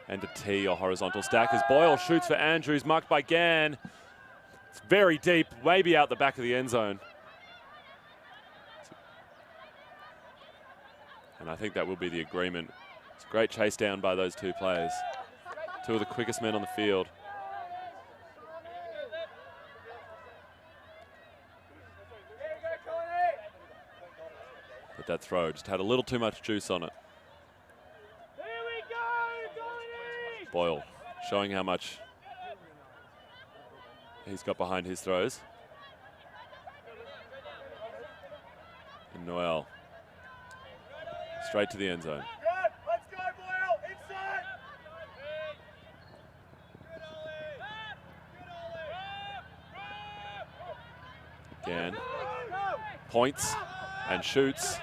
and a T or horizontal stack as Boyle shoots for Andrews, marked by Gann. It's very deep, maybe out the back of the end zone. And I think that will be the agreement. It's a great chase down by those two players. Two of the quickest men on the field. with that throw. Just had a little too much juice on it. Boyle showing how much he's got behind his throws. And Noel straight to the end zone. Let's go, Boyle! Inside! Again, points and shoots.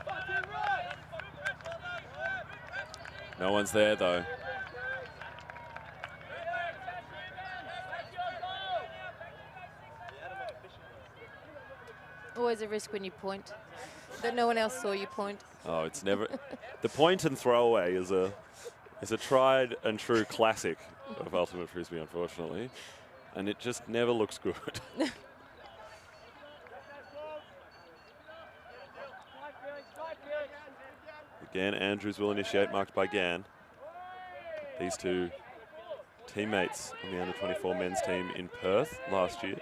No one's there though. Always a risk when you point, that no one else saw you point. Oh, it's never. The point and throwaway is a tried and true classic of ultimate frisbee, unfortunately, and it just never looks good. Again, Andrews will initiate, marked by Gann. These two teammates on the under-24 men's team in Perth last year.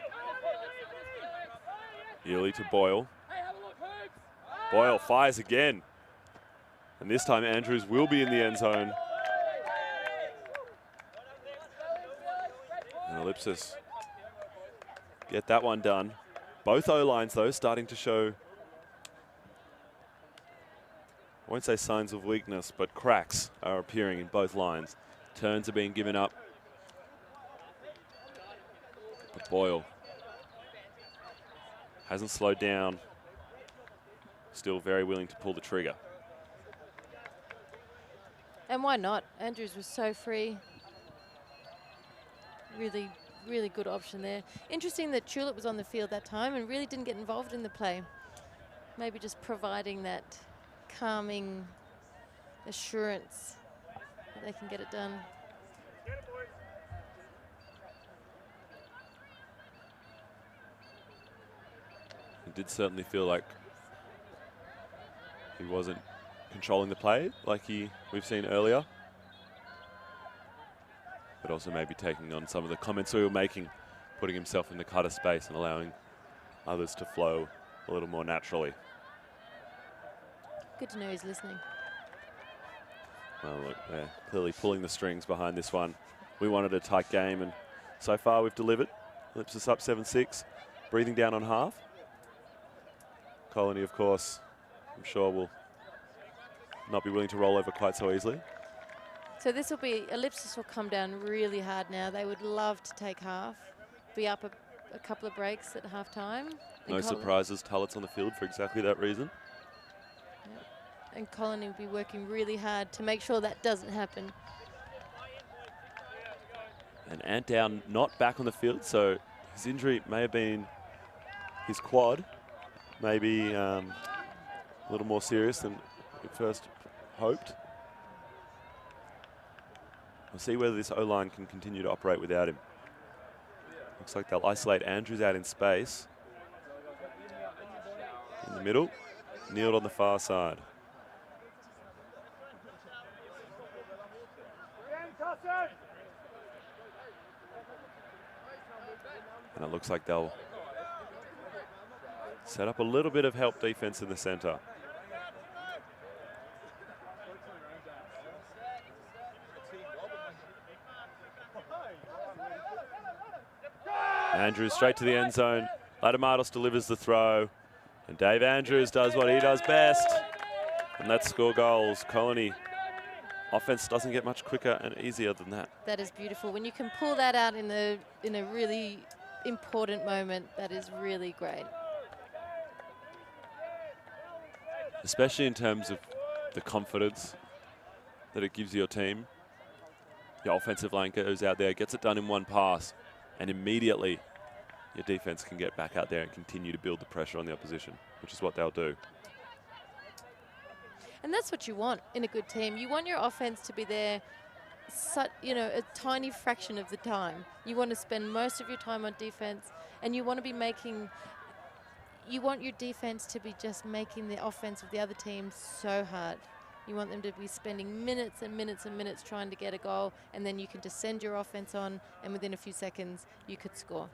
Ely to Boyle. Boyle fires again. And this time Andrews will be in the end zone. And Ellipsis get that one done. Both O-lines though starting to show, I won't say signs of weakness, but cracks are appearing in both lines. Turns are being given up. But Boyle hasn't slowed down. Still very willing to pull the trigger. And why not? Andrews was so free. Really, really good option there. Interesting that Tulip was on the field that time and really didn't get involved in the play. Maybe just providing that calming assurance that they can get it done. It did certainly feel like he wasn't controlling the play like we've seen earlier. But also maybe taking on some of the comments we were making, putting himself in the cutter space and allowing others to flow a little more naturally. Good to know he's listening. Well, look, they're clearly pulling the strings behind this one. We wanted a tight game, and so far we've delivered. Ellipsis up 7-6, breathing down on half. Colony, of course, I'm sure will not be willing to roll over quite so easily. So this will be, Ellipsis will come down really hard now. They would love to take half, be up a couple of breaks at half time. No surprises, Tullett's on the field for exactly that reason. Yeah. And Colony will be working really hard to make sure that doesn't happen. And Ant Down not back on the field, so his injury may have been his quad, maybe a little more serious than we first hoped. We'll see whether this O-line can continue to operate without him. Looks like they'll isolate Andrews out in space. In the middle, Neiled on the far side. And it looks like they'll set up a little bit of help defense in the center. Andrews straight to the end zone. Latamatos delivers the throw. And Dave Andrews does what he does best. And that's score goals. Colony offense doesn't get much quicker and easier than that. That is beautiful. When you can pull that out in a really important moment, that is really great. Especially in terms of the confidence that it gives your team. Your offensive line goes out there, gets it done in one pass, and immediately your defense can get back out there and continue to build the pressure on the opposition, which is what they'll do. And that's what you want in a good team. You want your offense to be there, a tiny fraction of the time. You want to spend most of your time on defense, and you want to be you want your defense to be just making the offense of the other team so hard. You want them to be spending minutes and minutes and minutes trying to get a goal, and then you can just send your offense on, and within a few seconds, you could score.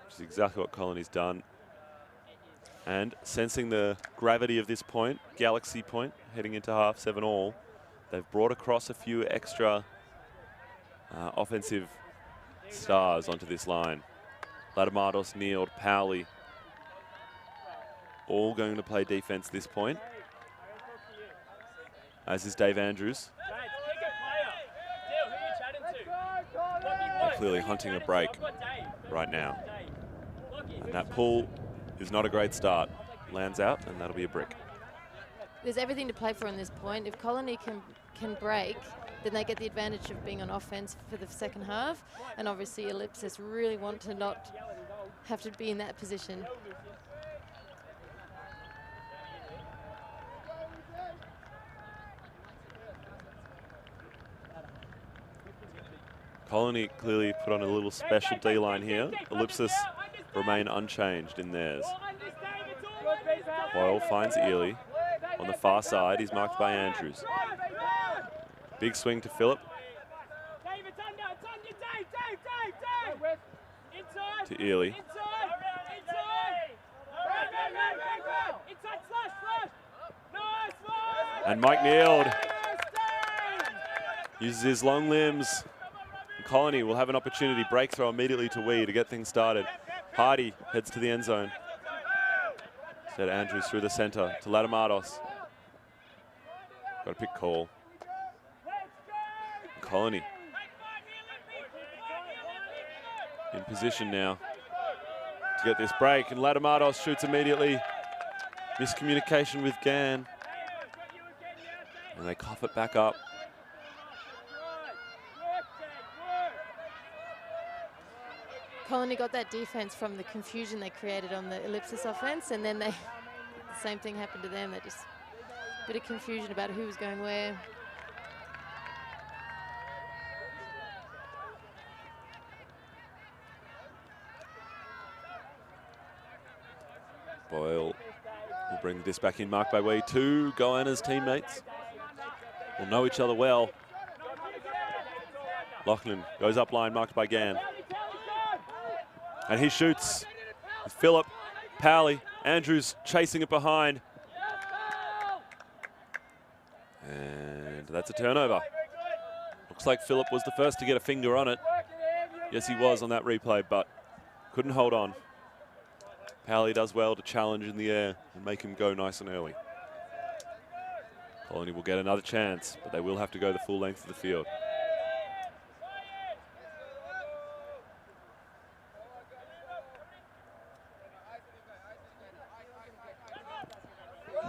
Which is exactly what Colony's done. And sensing the gravity of this point, Galaxy point, heading into half 7 all, they've brought across a few extra offensive stars onto this line. Latamatos, Neeld, Powley, all going to play defense this point, as is Dave Andrews. They're clearly hunting a break right now. And that pull is not a great start. Lands out, and that'll be a brick. There's everything to play for in this point. If Colony can break, then they get the advantage of being on offense for the second half. And obviously Ellipsis really want to not have to be in that position. Colony clearly put on a little special D-line here. Ellipsis remain unchanged in theirs. Boyle finds Ely. On the far side, he's marked by Andrews. Big swing to Phillip. To Ely. And Mike Neeld uses his long limbs. Colony will have an opportunity, break throw immediately to Wee to get things started. Hardy heads to the end zone. Instead, Andrews through the center to Latamatos. Got a pick call. Colony in position now to get this break, and Latamatos shoots immediately. Miscommunication with Gann. And they cough it back up. Colony got that defense from the confusion they created on the Ellipsis offense, and then the same thing happened to them. They just a bit of confusion about who was going where. Boyle will bring this back in, marked by Wee. Two Goanna's teammates will know each other well. Lachlan goes up line, marked by Gann. And he shoots. Phillip, Powley, Andrews chasing it behind. And that's a turnover. Looks like Phillip was the first to get a finger on it. Yes, he was on that replay, but couldn't hold on. Powley does well to challenge in the air and make him go nice and early. Colony will get another chance, but they will have to go the full length of the field.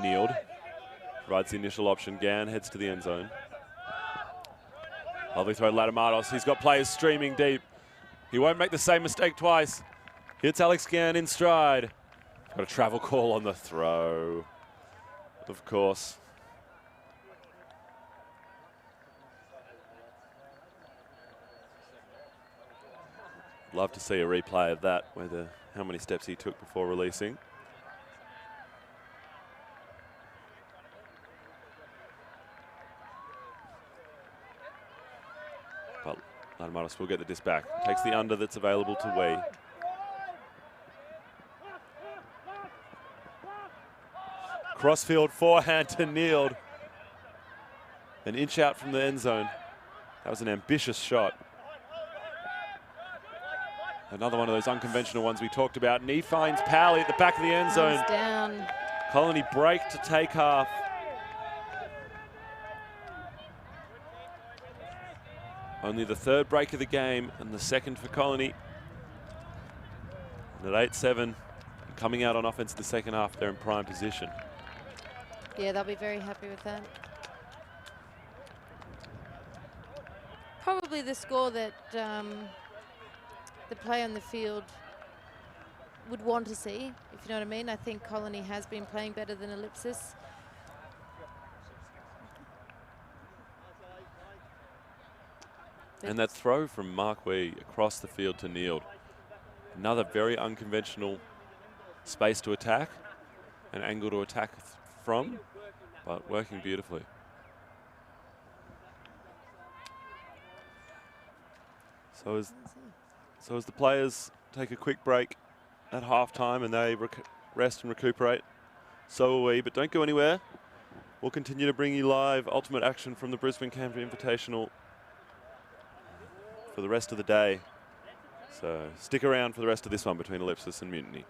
Neeld provides the initial option. Gann heads to the end zone. Lovely throw, Latamatos. He's got players streaming deep. He won't make the same mistake twice. Hits Alex Gann in stride. Got a travel call on the throw, of course. Love to see a replay of that, whether how many steps he took before releasing. But Latamatos will get the disc back. Takes the under that's available to Wee. Crossfield forehand to Neeld. An inch out from the end zone. That was an ambitious shot. Another one of those unconventional ones we talked about. And he finds Powley at the back of the end zone. He's down. Colony break to take half. Only the third break of the game and the second for Colony. And at 8-7, coming out on offense in the second half, they're in prime position. Yeah, they'll be very happy with that. Probably the score that the play on the field would want to see, if you know what I mean. I think Colony has been playing better than Ellipsis. And that throw from Mark Wee across the field to Neeld. Another very unconventional space to attack, an angle to attack from, but working beautifully. So as the players take a quick break at halftime and they rest and recuperate. So will we, but don't go anywhere. We'll continue to bring you live ultimate action from the Brisbane Canberra Invitational for the rest of the day. So stick around for the rest of this one between Ellipsis and Mutiny.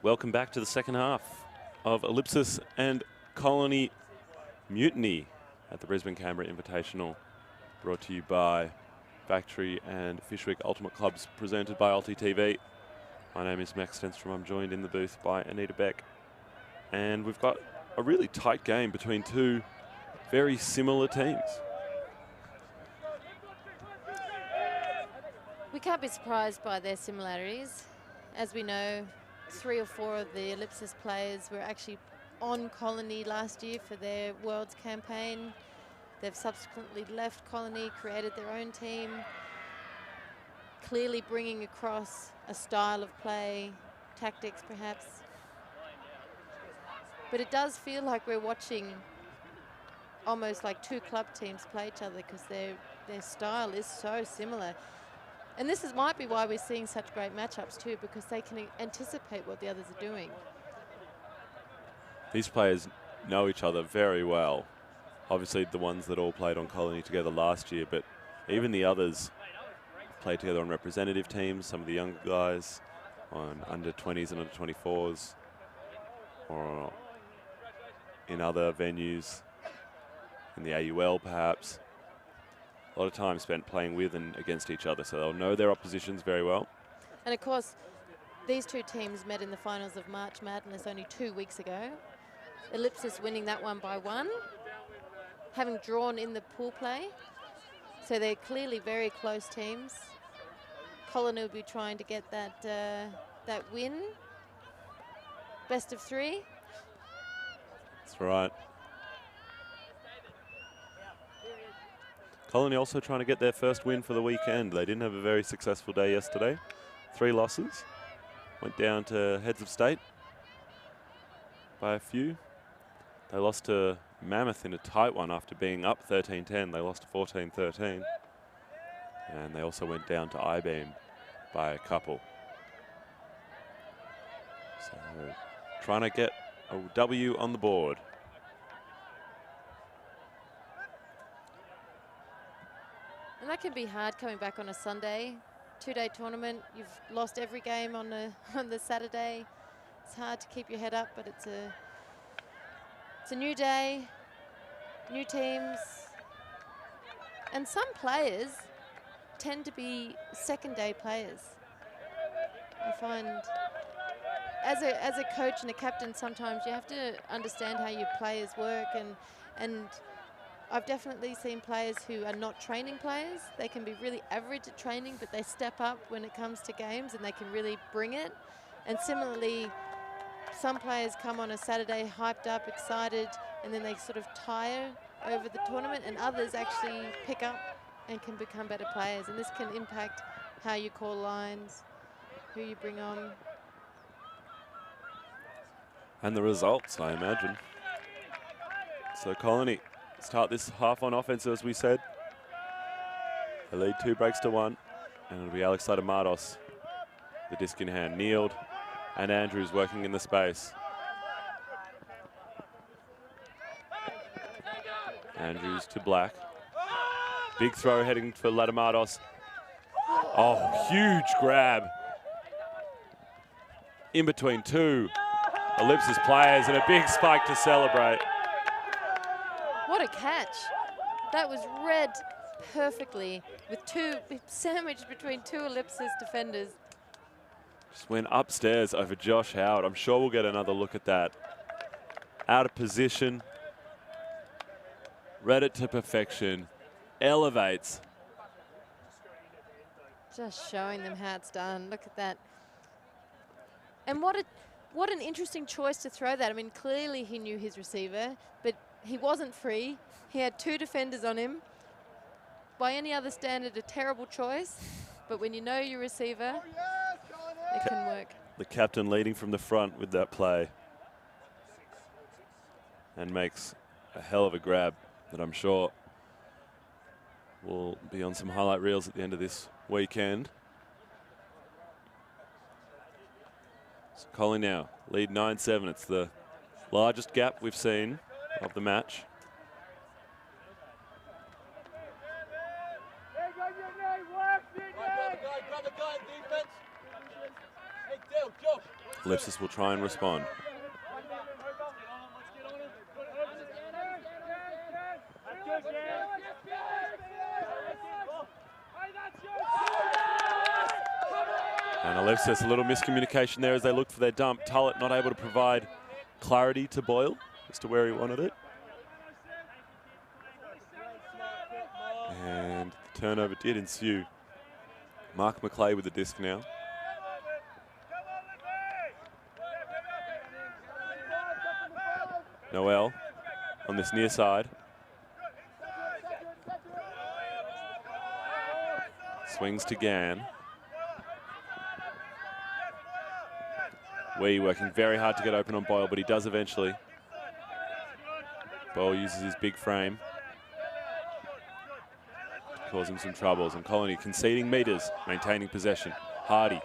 Welcome back to the second half of Ellipsis and Colony Mutiny at the Brisbane Canberra Invitational, brought to you by Factory and Fishwick Ultimate Clubs, presented by ULTI.TV. My name is Max Stenstrom. I'm joined in the booth by Anita Beck. And we've got a really tight game between two very similar teams. We can't be surprised by their similarities. As we know, 3 or 4 of the Ellipsis players were actually on Colony last year for their Worlds campaign. They've subsequently left Colony, created their own team, clearly bringing across a style of play, tactics perhaps. But it does feel like we're watching almost like 2 club teams play each other because their style is so similar. And this might be why we're seeing such great matchups too, because they can anticipate what the others are doing. These players know each other very well. Obviously the ones that all played on Colony together last year, but even the others played together on representative teams, some of the younger guys on under 20s and under 24s, or in other venues, in the AUL perhaps. A lot of time spent playing with and against each other, so they'll know their oppositions very well. And of course, these 2 teams met in the finals of March Madness only 2 weeks ago. Ellipsis winning that one by 1, having drawn in the pool play. So they're clearly very close teams. Colony will be trying to get that win. Best of 3. That's right. Colony also trying to get their first win for the weekend. They didn't have a very successful day yesterday. 3 losses. Went down to Heads of State by a few. They lost to Mammoth in a tight one after being up 13-10. They lost to 14-13. And they also went down to I-Beam by a couple. So trying to get a W on the board. And that can be hard coming back on a Sunday. 2-day tournament, you've lost every game on the Saturday. It's hard to keep your head up, but it's a new day, new teams. And some players tend to be second-day players. I find as a coach and a captain, sometimes you have to understand how your players work, and I've definitely seen players who are not training players. They can be really average at training, but they step up when it comes to games and they can really bring it. And similarly, some players come on a Saturday hyped up, excited, and then they sort of tire over the tournament, and others actually pick up and can become better players. And this can impact how you call lines, who you bring on. And the results, I imagine. So Colony start this half on offense, as we said. They lead 2 breaks to 1, and it'll be Alex Adamados, the disc in hand. Kneeled, and Andrews working in the space. Andrews to Black. Big throw heading for Ladamados. Oh, huge grab. In between 2 Ellipsis players, and a big spike to celebrate. What a catch. That was read perfectly with sandwiched between 2 Ellipsis defenders. Just went upstairs over Josh Howard. I'm sure we'll get another look at that. Out of position. Read it to perfection. Elevates. Just showing them how it's done. Look at that. And what an interesting choice to throw that. I mean, clearly he knew his receiver, but he wasn't free. He had 2 defenders on him. By any other standard, a terrible choice. But when you know your receiver, it can work. The captain leading from the front with that play. And makes a hell of a grab that I'm sure will be on some highlight reels at the end of this weekend. So Colony now lead 9-7. It's the largest gap we've seen of the match. Ellipsis will try and respond. And a Ellipsis, a little miscommunication there as they look for their dump. Tullett not able to provide clarity to Boyle as to where he wanted it. And the turnover did ensue. Mark McClay with the disc now. Noel on this near side. Swings to Gann. Wee working very hard to get open on Boyle, but he does eventually. Boyle uses his big frame, causing some troubles, and Colony conceding meters, maintaining possession. Hardy.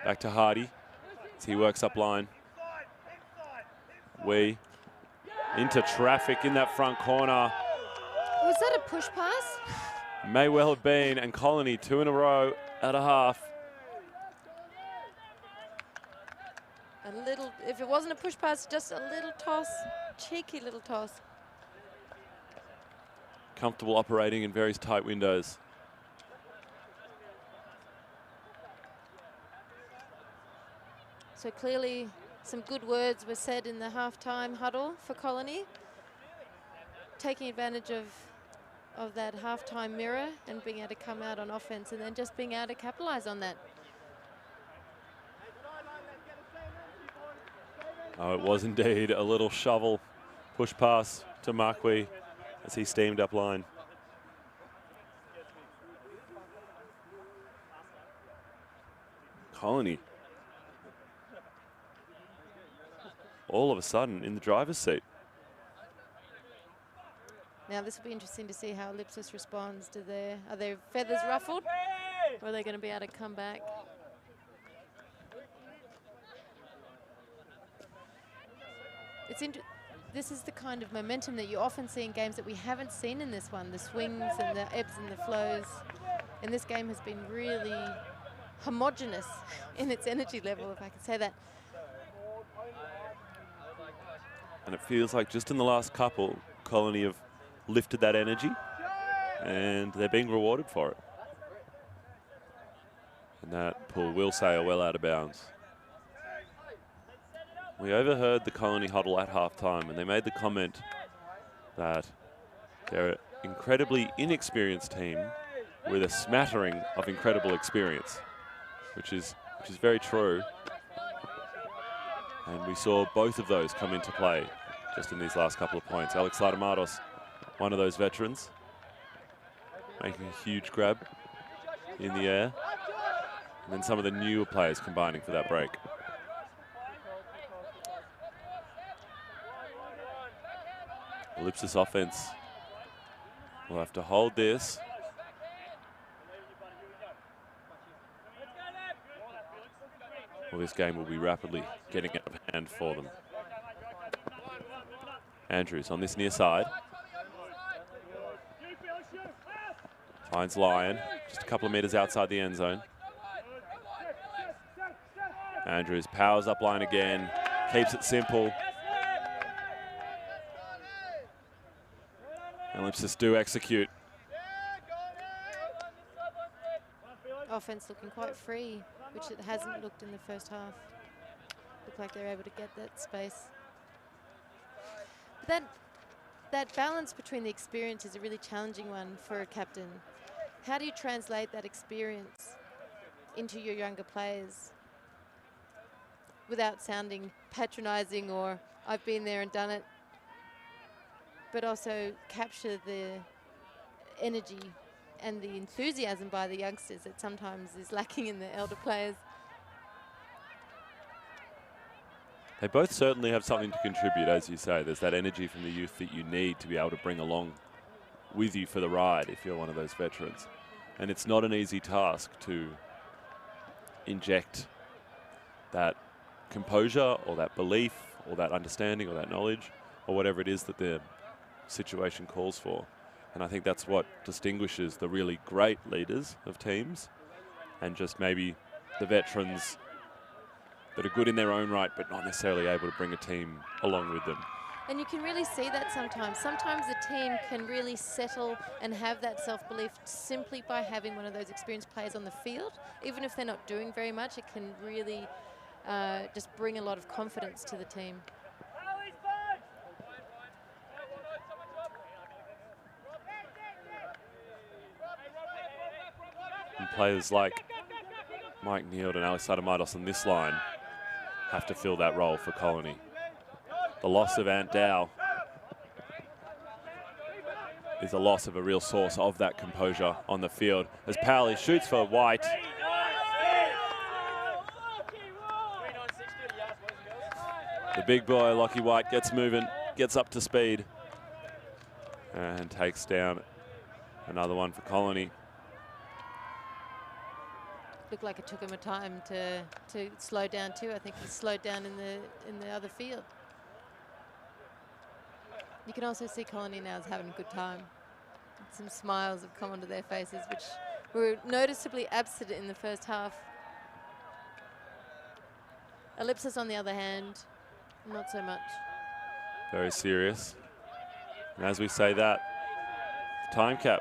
Back to Hardy as he works up line. Wee into traffic in that front corner. Was that a push pass? May well have been, and Colony 2 in a row at a half. A little, if it wasn't a push pass, just a little toss, cheeky little toss. Comfortable operating in very tight windows. So clearly some good words were said in the halftime huddle for Colony, taking advantage of that halftime mirror and being able to come out on offense and then just being able to capitalize on that. Oh, it was indeed a little shovel push pass to Marquis as he steamed up line. Colony all of a sudden in the driver's seat. Now this will be interesting to see how Ellipsis responds. Are their feathers ruffled, or are they going to be able to come back? This is the kind of momentum that you often see in games that we haven't seen in this one. The swings and the ebbs and the flows. And this game has been really homogenous in its energy level, if I can say that. And it feels like just in the last couple, Colony have lifted that energy and they're being rewarded for it. And that pull will sail well out of bounds. We overheard the Colony huddle at halftime, and they made the comment that they're an incredibly inexperienced team with a smattering of incredible experience, which is very true. And we saw both of those come into play just in these last couple of points. Alex Latamatos, one of those veterans, making a huge grab in the air. And then some of the newer players combining for that break. Ellipsis offense will have to hold this. Well, this game will be rapidly getting out of hand for them. Andrews on this near side. Finds Lyon, just a couple of meters outside the end zone. Andrews powers up line again, keeps it simple. Ellipsis do execute. Offense looking quite free, which it hasn't looked in the first half. Look like they're able to get that space. But that balance between the experience is a really challenging one for a captain. How do you translate that experience into your younger players without sounding patronizing or I've been there and done it, but also capture the energy and the enthusiasm by the youngsters that sometimes is lacking in the elder players? They both certainly have something to contribute, as you say. There's that energy from the youth that you need to be able to bring along with you for the ride if you're one of those veterans. And it's not an easy task to inject that composure or that belief or that understanding or that knowledge or whatever it is that the situation calls for. And I think that's what distinguishes the really great leaders of teams and just maybe the veterans that are good in their own right but not necessarily able to bring a team along with them. And you can really see that sometimes. Sometimes the team can really settle and have that self-belief simply by having one of those experienced players on the field. Even if they're not doing very much, it can really just bring a lot of confidence to the team. And players like Mike Neild and Alexander Mardos on this line have to fill that role for Colony. The loss of Ant Dow is a loss of a real source of that composure on the field. As Powley shoots for White. The big boy, Lockie White, gets moving, gets up to speed, and takes down another one for Colony. Looked like it took him a time to slow down too. I think he slowed down in the other field. You can also see Colony now is having a good time. Some smiles have come onto their faces, which were noticeably absent in the first half. Ellipsis, on the other hand, not so much. Very serious. And as we say that, time cap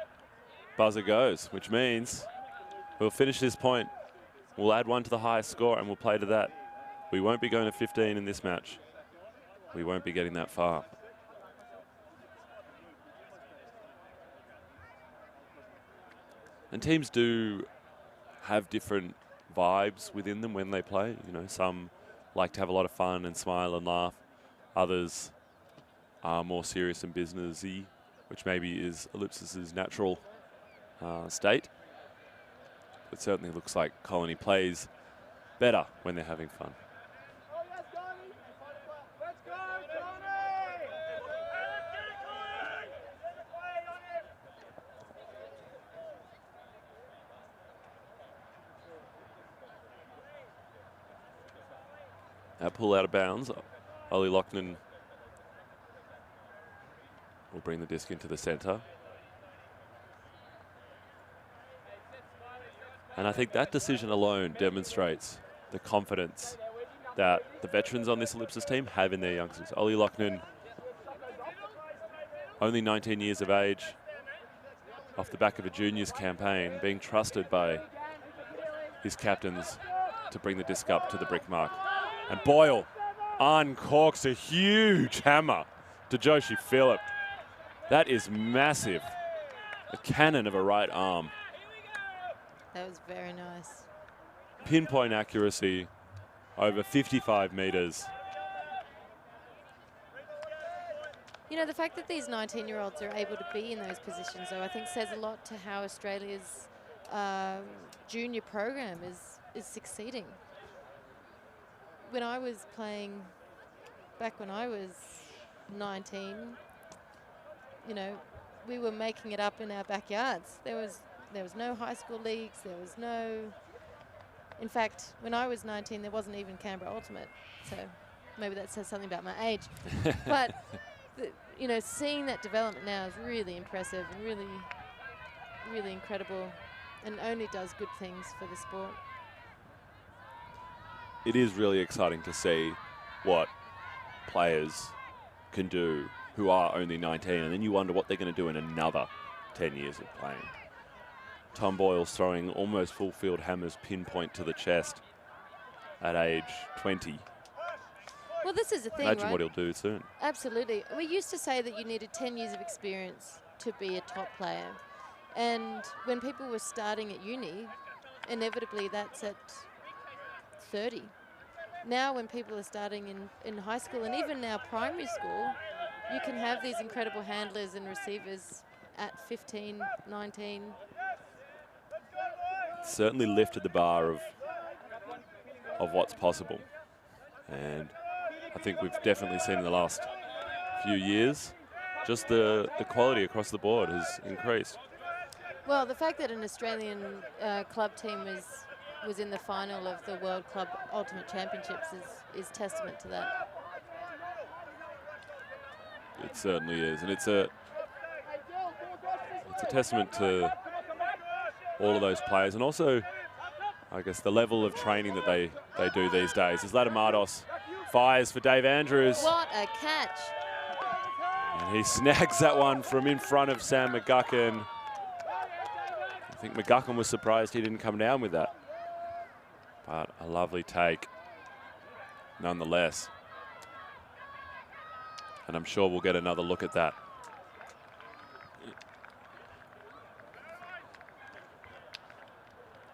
buzzer goes, which means we'll finish this point. We'll add one to the highest score and we'll play to that. We won't be going to 15 in this match. We won't be getting that far. And teams do have different vibes within them when they play. You know, some like to have a lot of fun and smile and laugh. Others are more serious and businessy, which maybe is Ellipsis's natural state. It certainly looks like Colony plays better when they're having fun. That pull out of bounds. Ollie Loughnane will bring the disc into the centre. And I think that decision alone demonstrates the confidence that the veterans on this Ellipsis team have in their youngsters. Ollie Loughnane, only 19 years of age, off the back of a juniors campaign, being trusted by his captains to bring the disc up to the brick mark. And Boyle uncorks a huge hammer to Joshi Phillip. That is massive. A cannon of a right arm. That was very nice. Pinpoint accuracy over 55 metres. You know, the fact that these 19-year-olds are able to be in those positions, though, I think says a lot to how Australia's junior program is succeeding. When I was playing, back when I was 19, you know, we were making it up in our backyards. There was no high school leagues. There was no, in fact, when I was 19, there wasn't even Canberra Ultimate. So maybe that says something about my age. But, you know, seeing that development now is really impressive and really, really incredible, and only does good things for the sport. It is really exciting to see what players can do who are only 19, and then you wonder what they're going to do in another 10 years of playing. Tom Boyle's throwing almost full field hammers pinpoint to the chest at age 20. Well, this is the thing, Imagine right? what he'll do soon. Absolutely. We used to say that you needed 10 years of experience to be a top player. And when people were starting at uni, inevitably that's at 30. Now when people are starting in high school and even now primary school, you can have these incredible handlers and receivers at 15, 19. Certainly lifted the bar of what's possible. And I think we've definitely seen in the last few years, just the quality across the board has increased. Well, the fact that an Australian club team was in the final of the World Club Ultimate Championships is testament to that. It certainly is, and it's a testament to all of those players, and also, I guess, the level of training that they do these days. As Ladamardos fires for Dave Andrews. What a catch! And he snags that one from in front of Sam McGuckin. I think McGuckin was surprised he didn't come down with that. But a lovely take nonetheless. And I'm sure we'll get another look at that.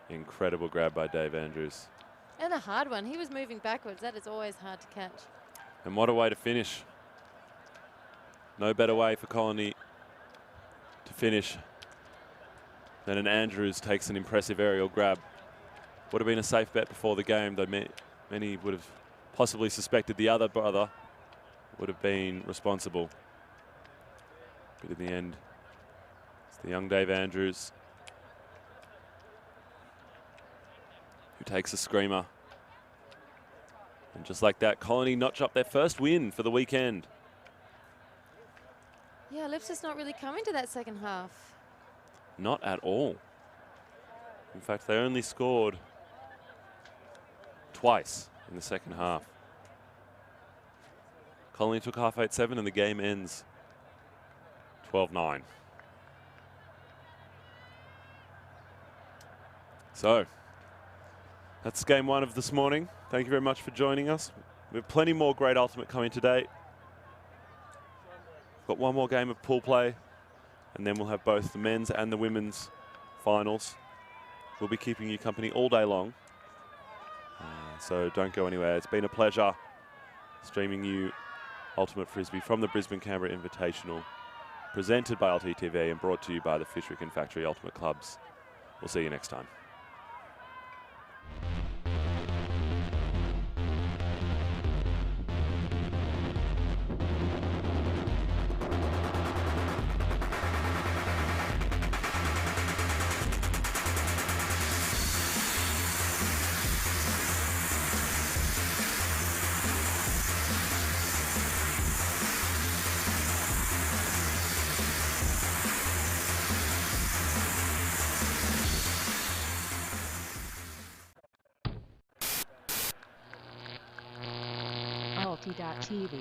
Incredible grab by Dave Andrews. And a hard one. He was moving backwards. That is always hard to catch. And what a way to finish. No better way for Colony to finish than an Andrews takes an impressive aerial grab. Would have been a safe bet before the game, though many would have possibly suspected the other brother would have been responsible. But in the end, it's the young Dave Andrews who takes a screamer. And just like that, Colony notch up their first win for the weekend. Yeah, Ellipsis not really coming to that second half. Not at all. In fact, they only scored twice in the second half. Colony took half 8-7 and the game ends 12-9. So, that's game one of this morning. Thank you very much for joining us. We have plenty more great Ultimate coming today. Got one more game of pool play, and then we'll have both the men's and the women's finals. We'll be keeping you company all day long. So don't go anywhere. It's been a pleasure streaming you Ultimate Frisbee from the Brisbane Canberra Invitational, presented by ULTI.TV and brought to you by the Fishwick and Factory Ultimate Clubs. We'll see you next time. ULTI.TV.